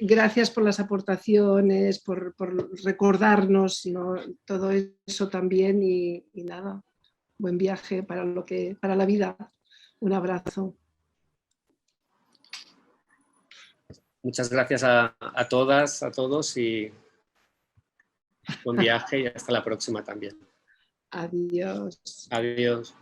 gracias por las aportaciones, por recordarnos, ¿no?, todo eso también y nada, buen viaje para la vida. Un abrazo. Muchas gracias a todas, a todos y buen viaje y hasta la próxima también. Adiós. Adiós.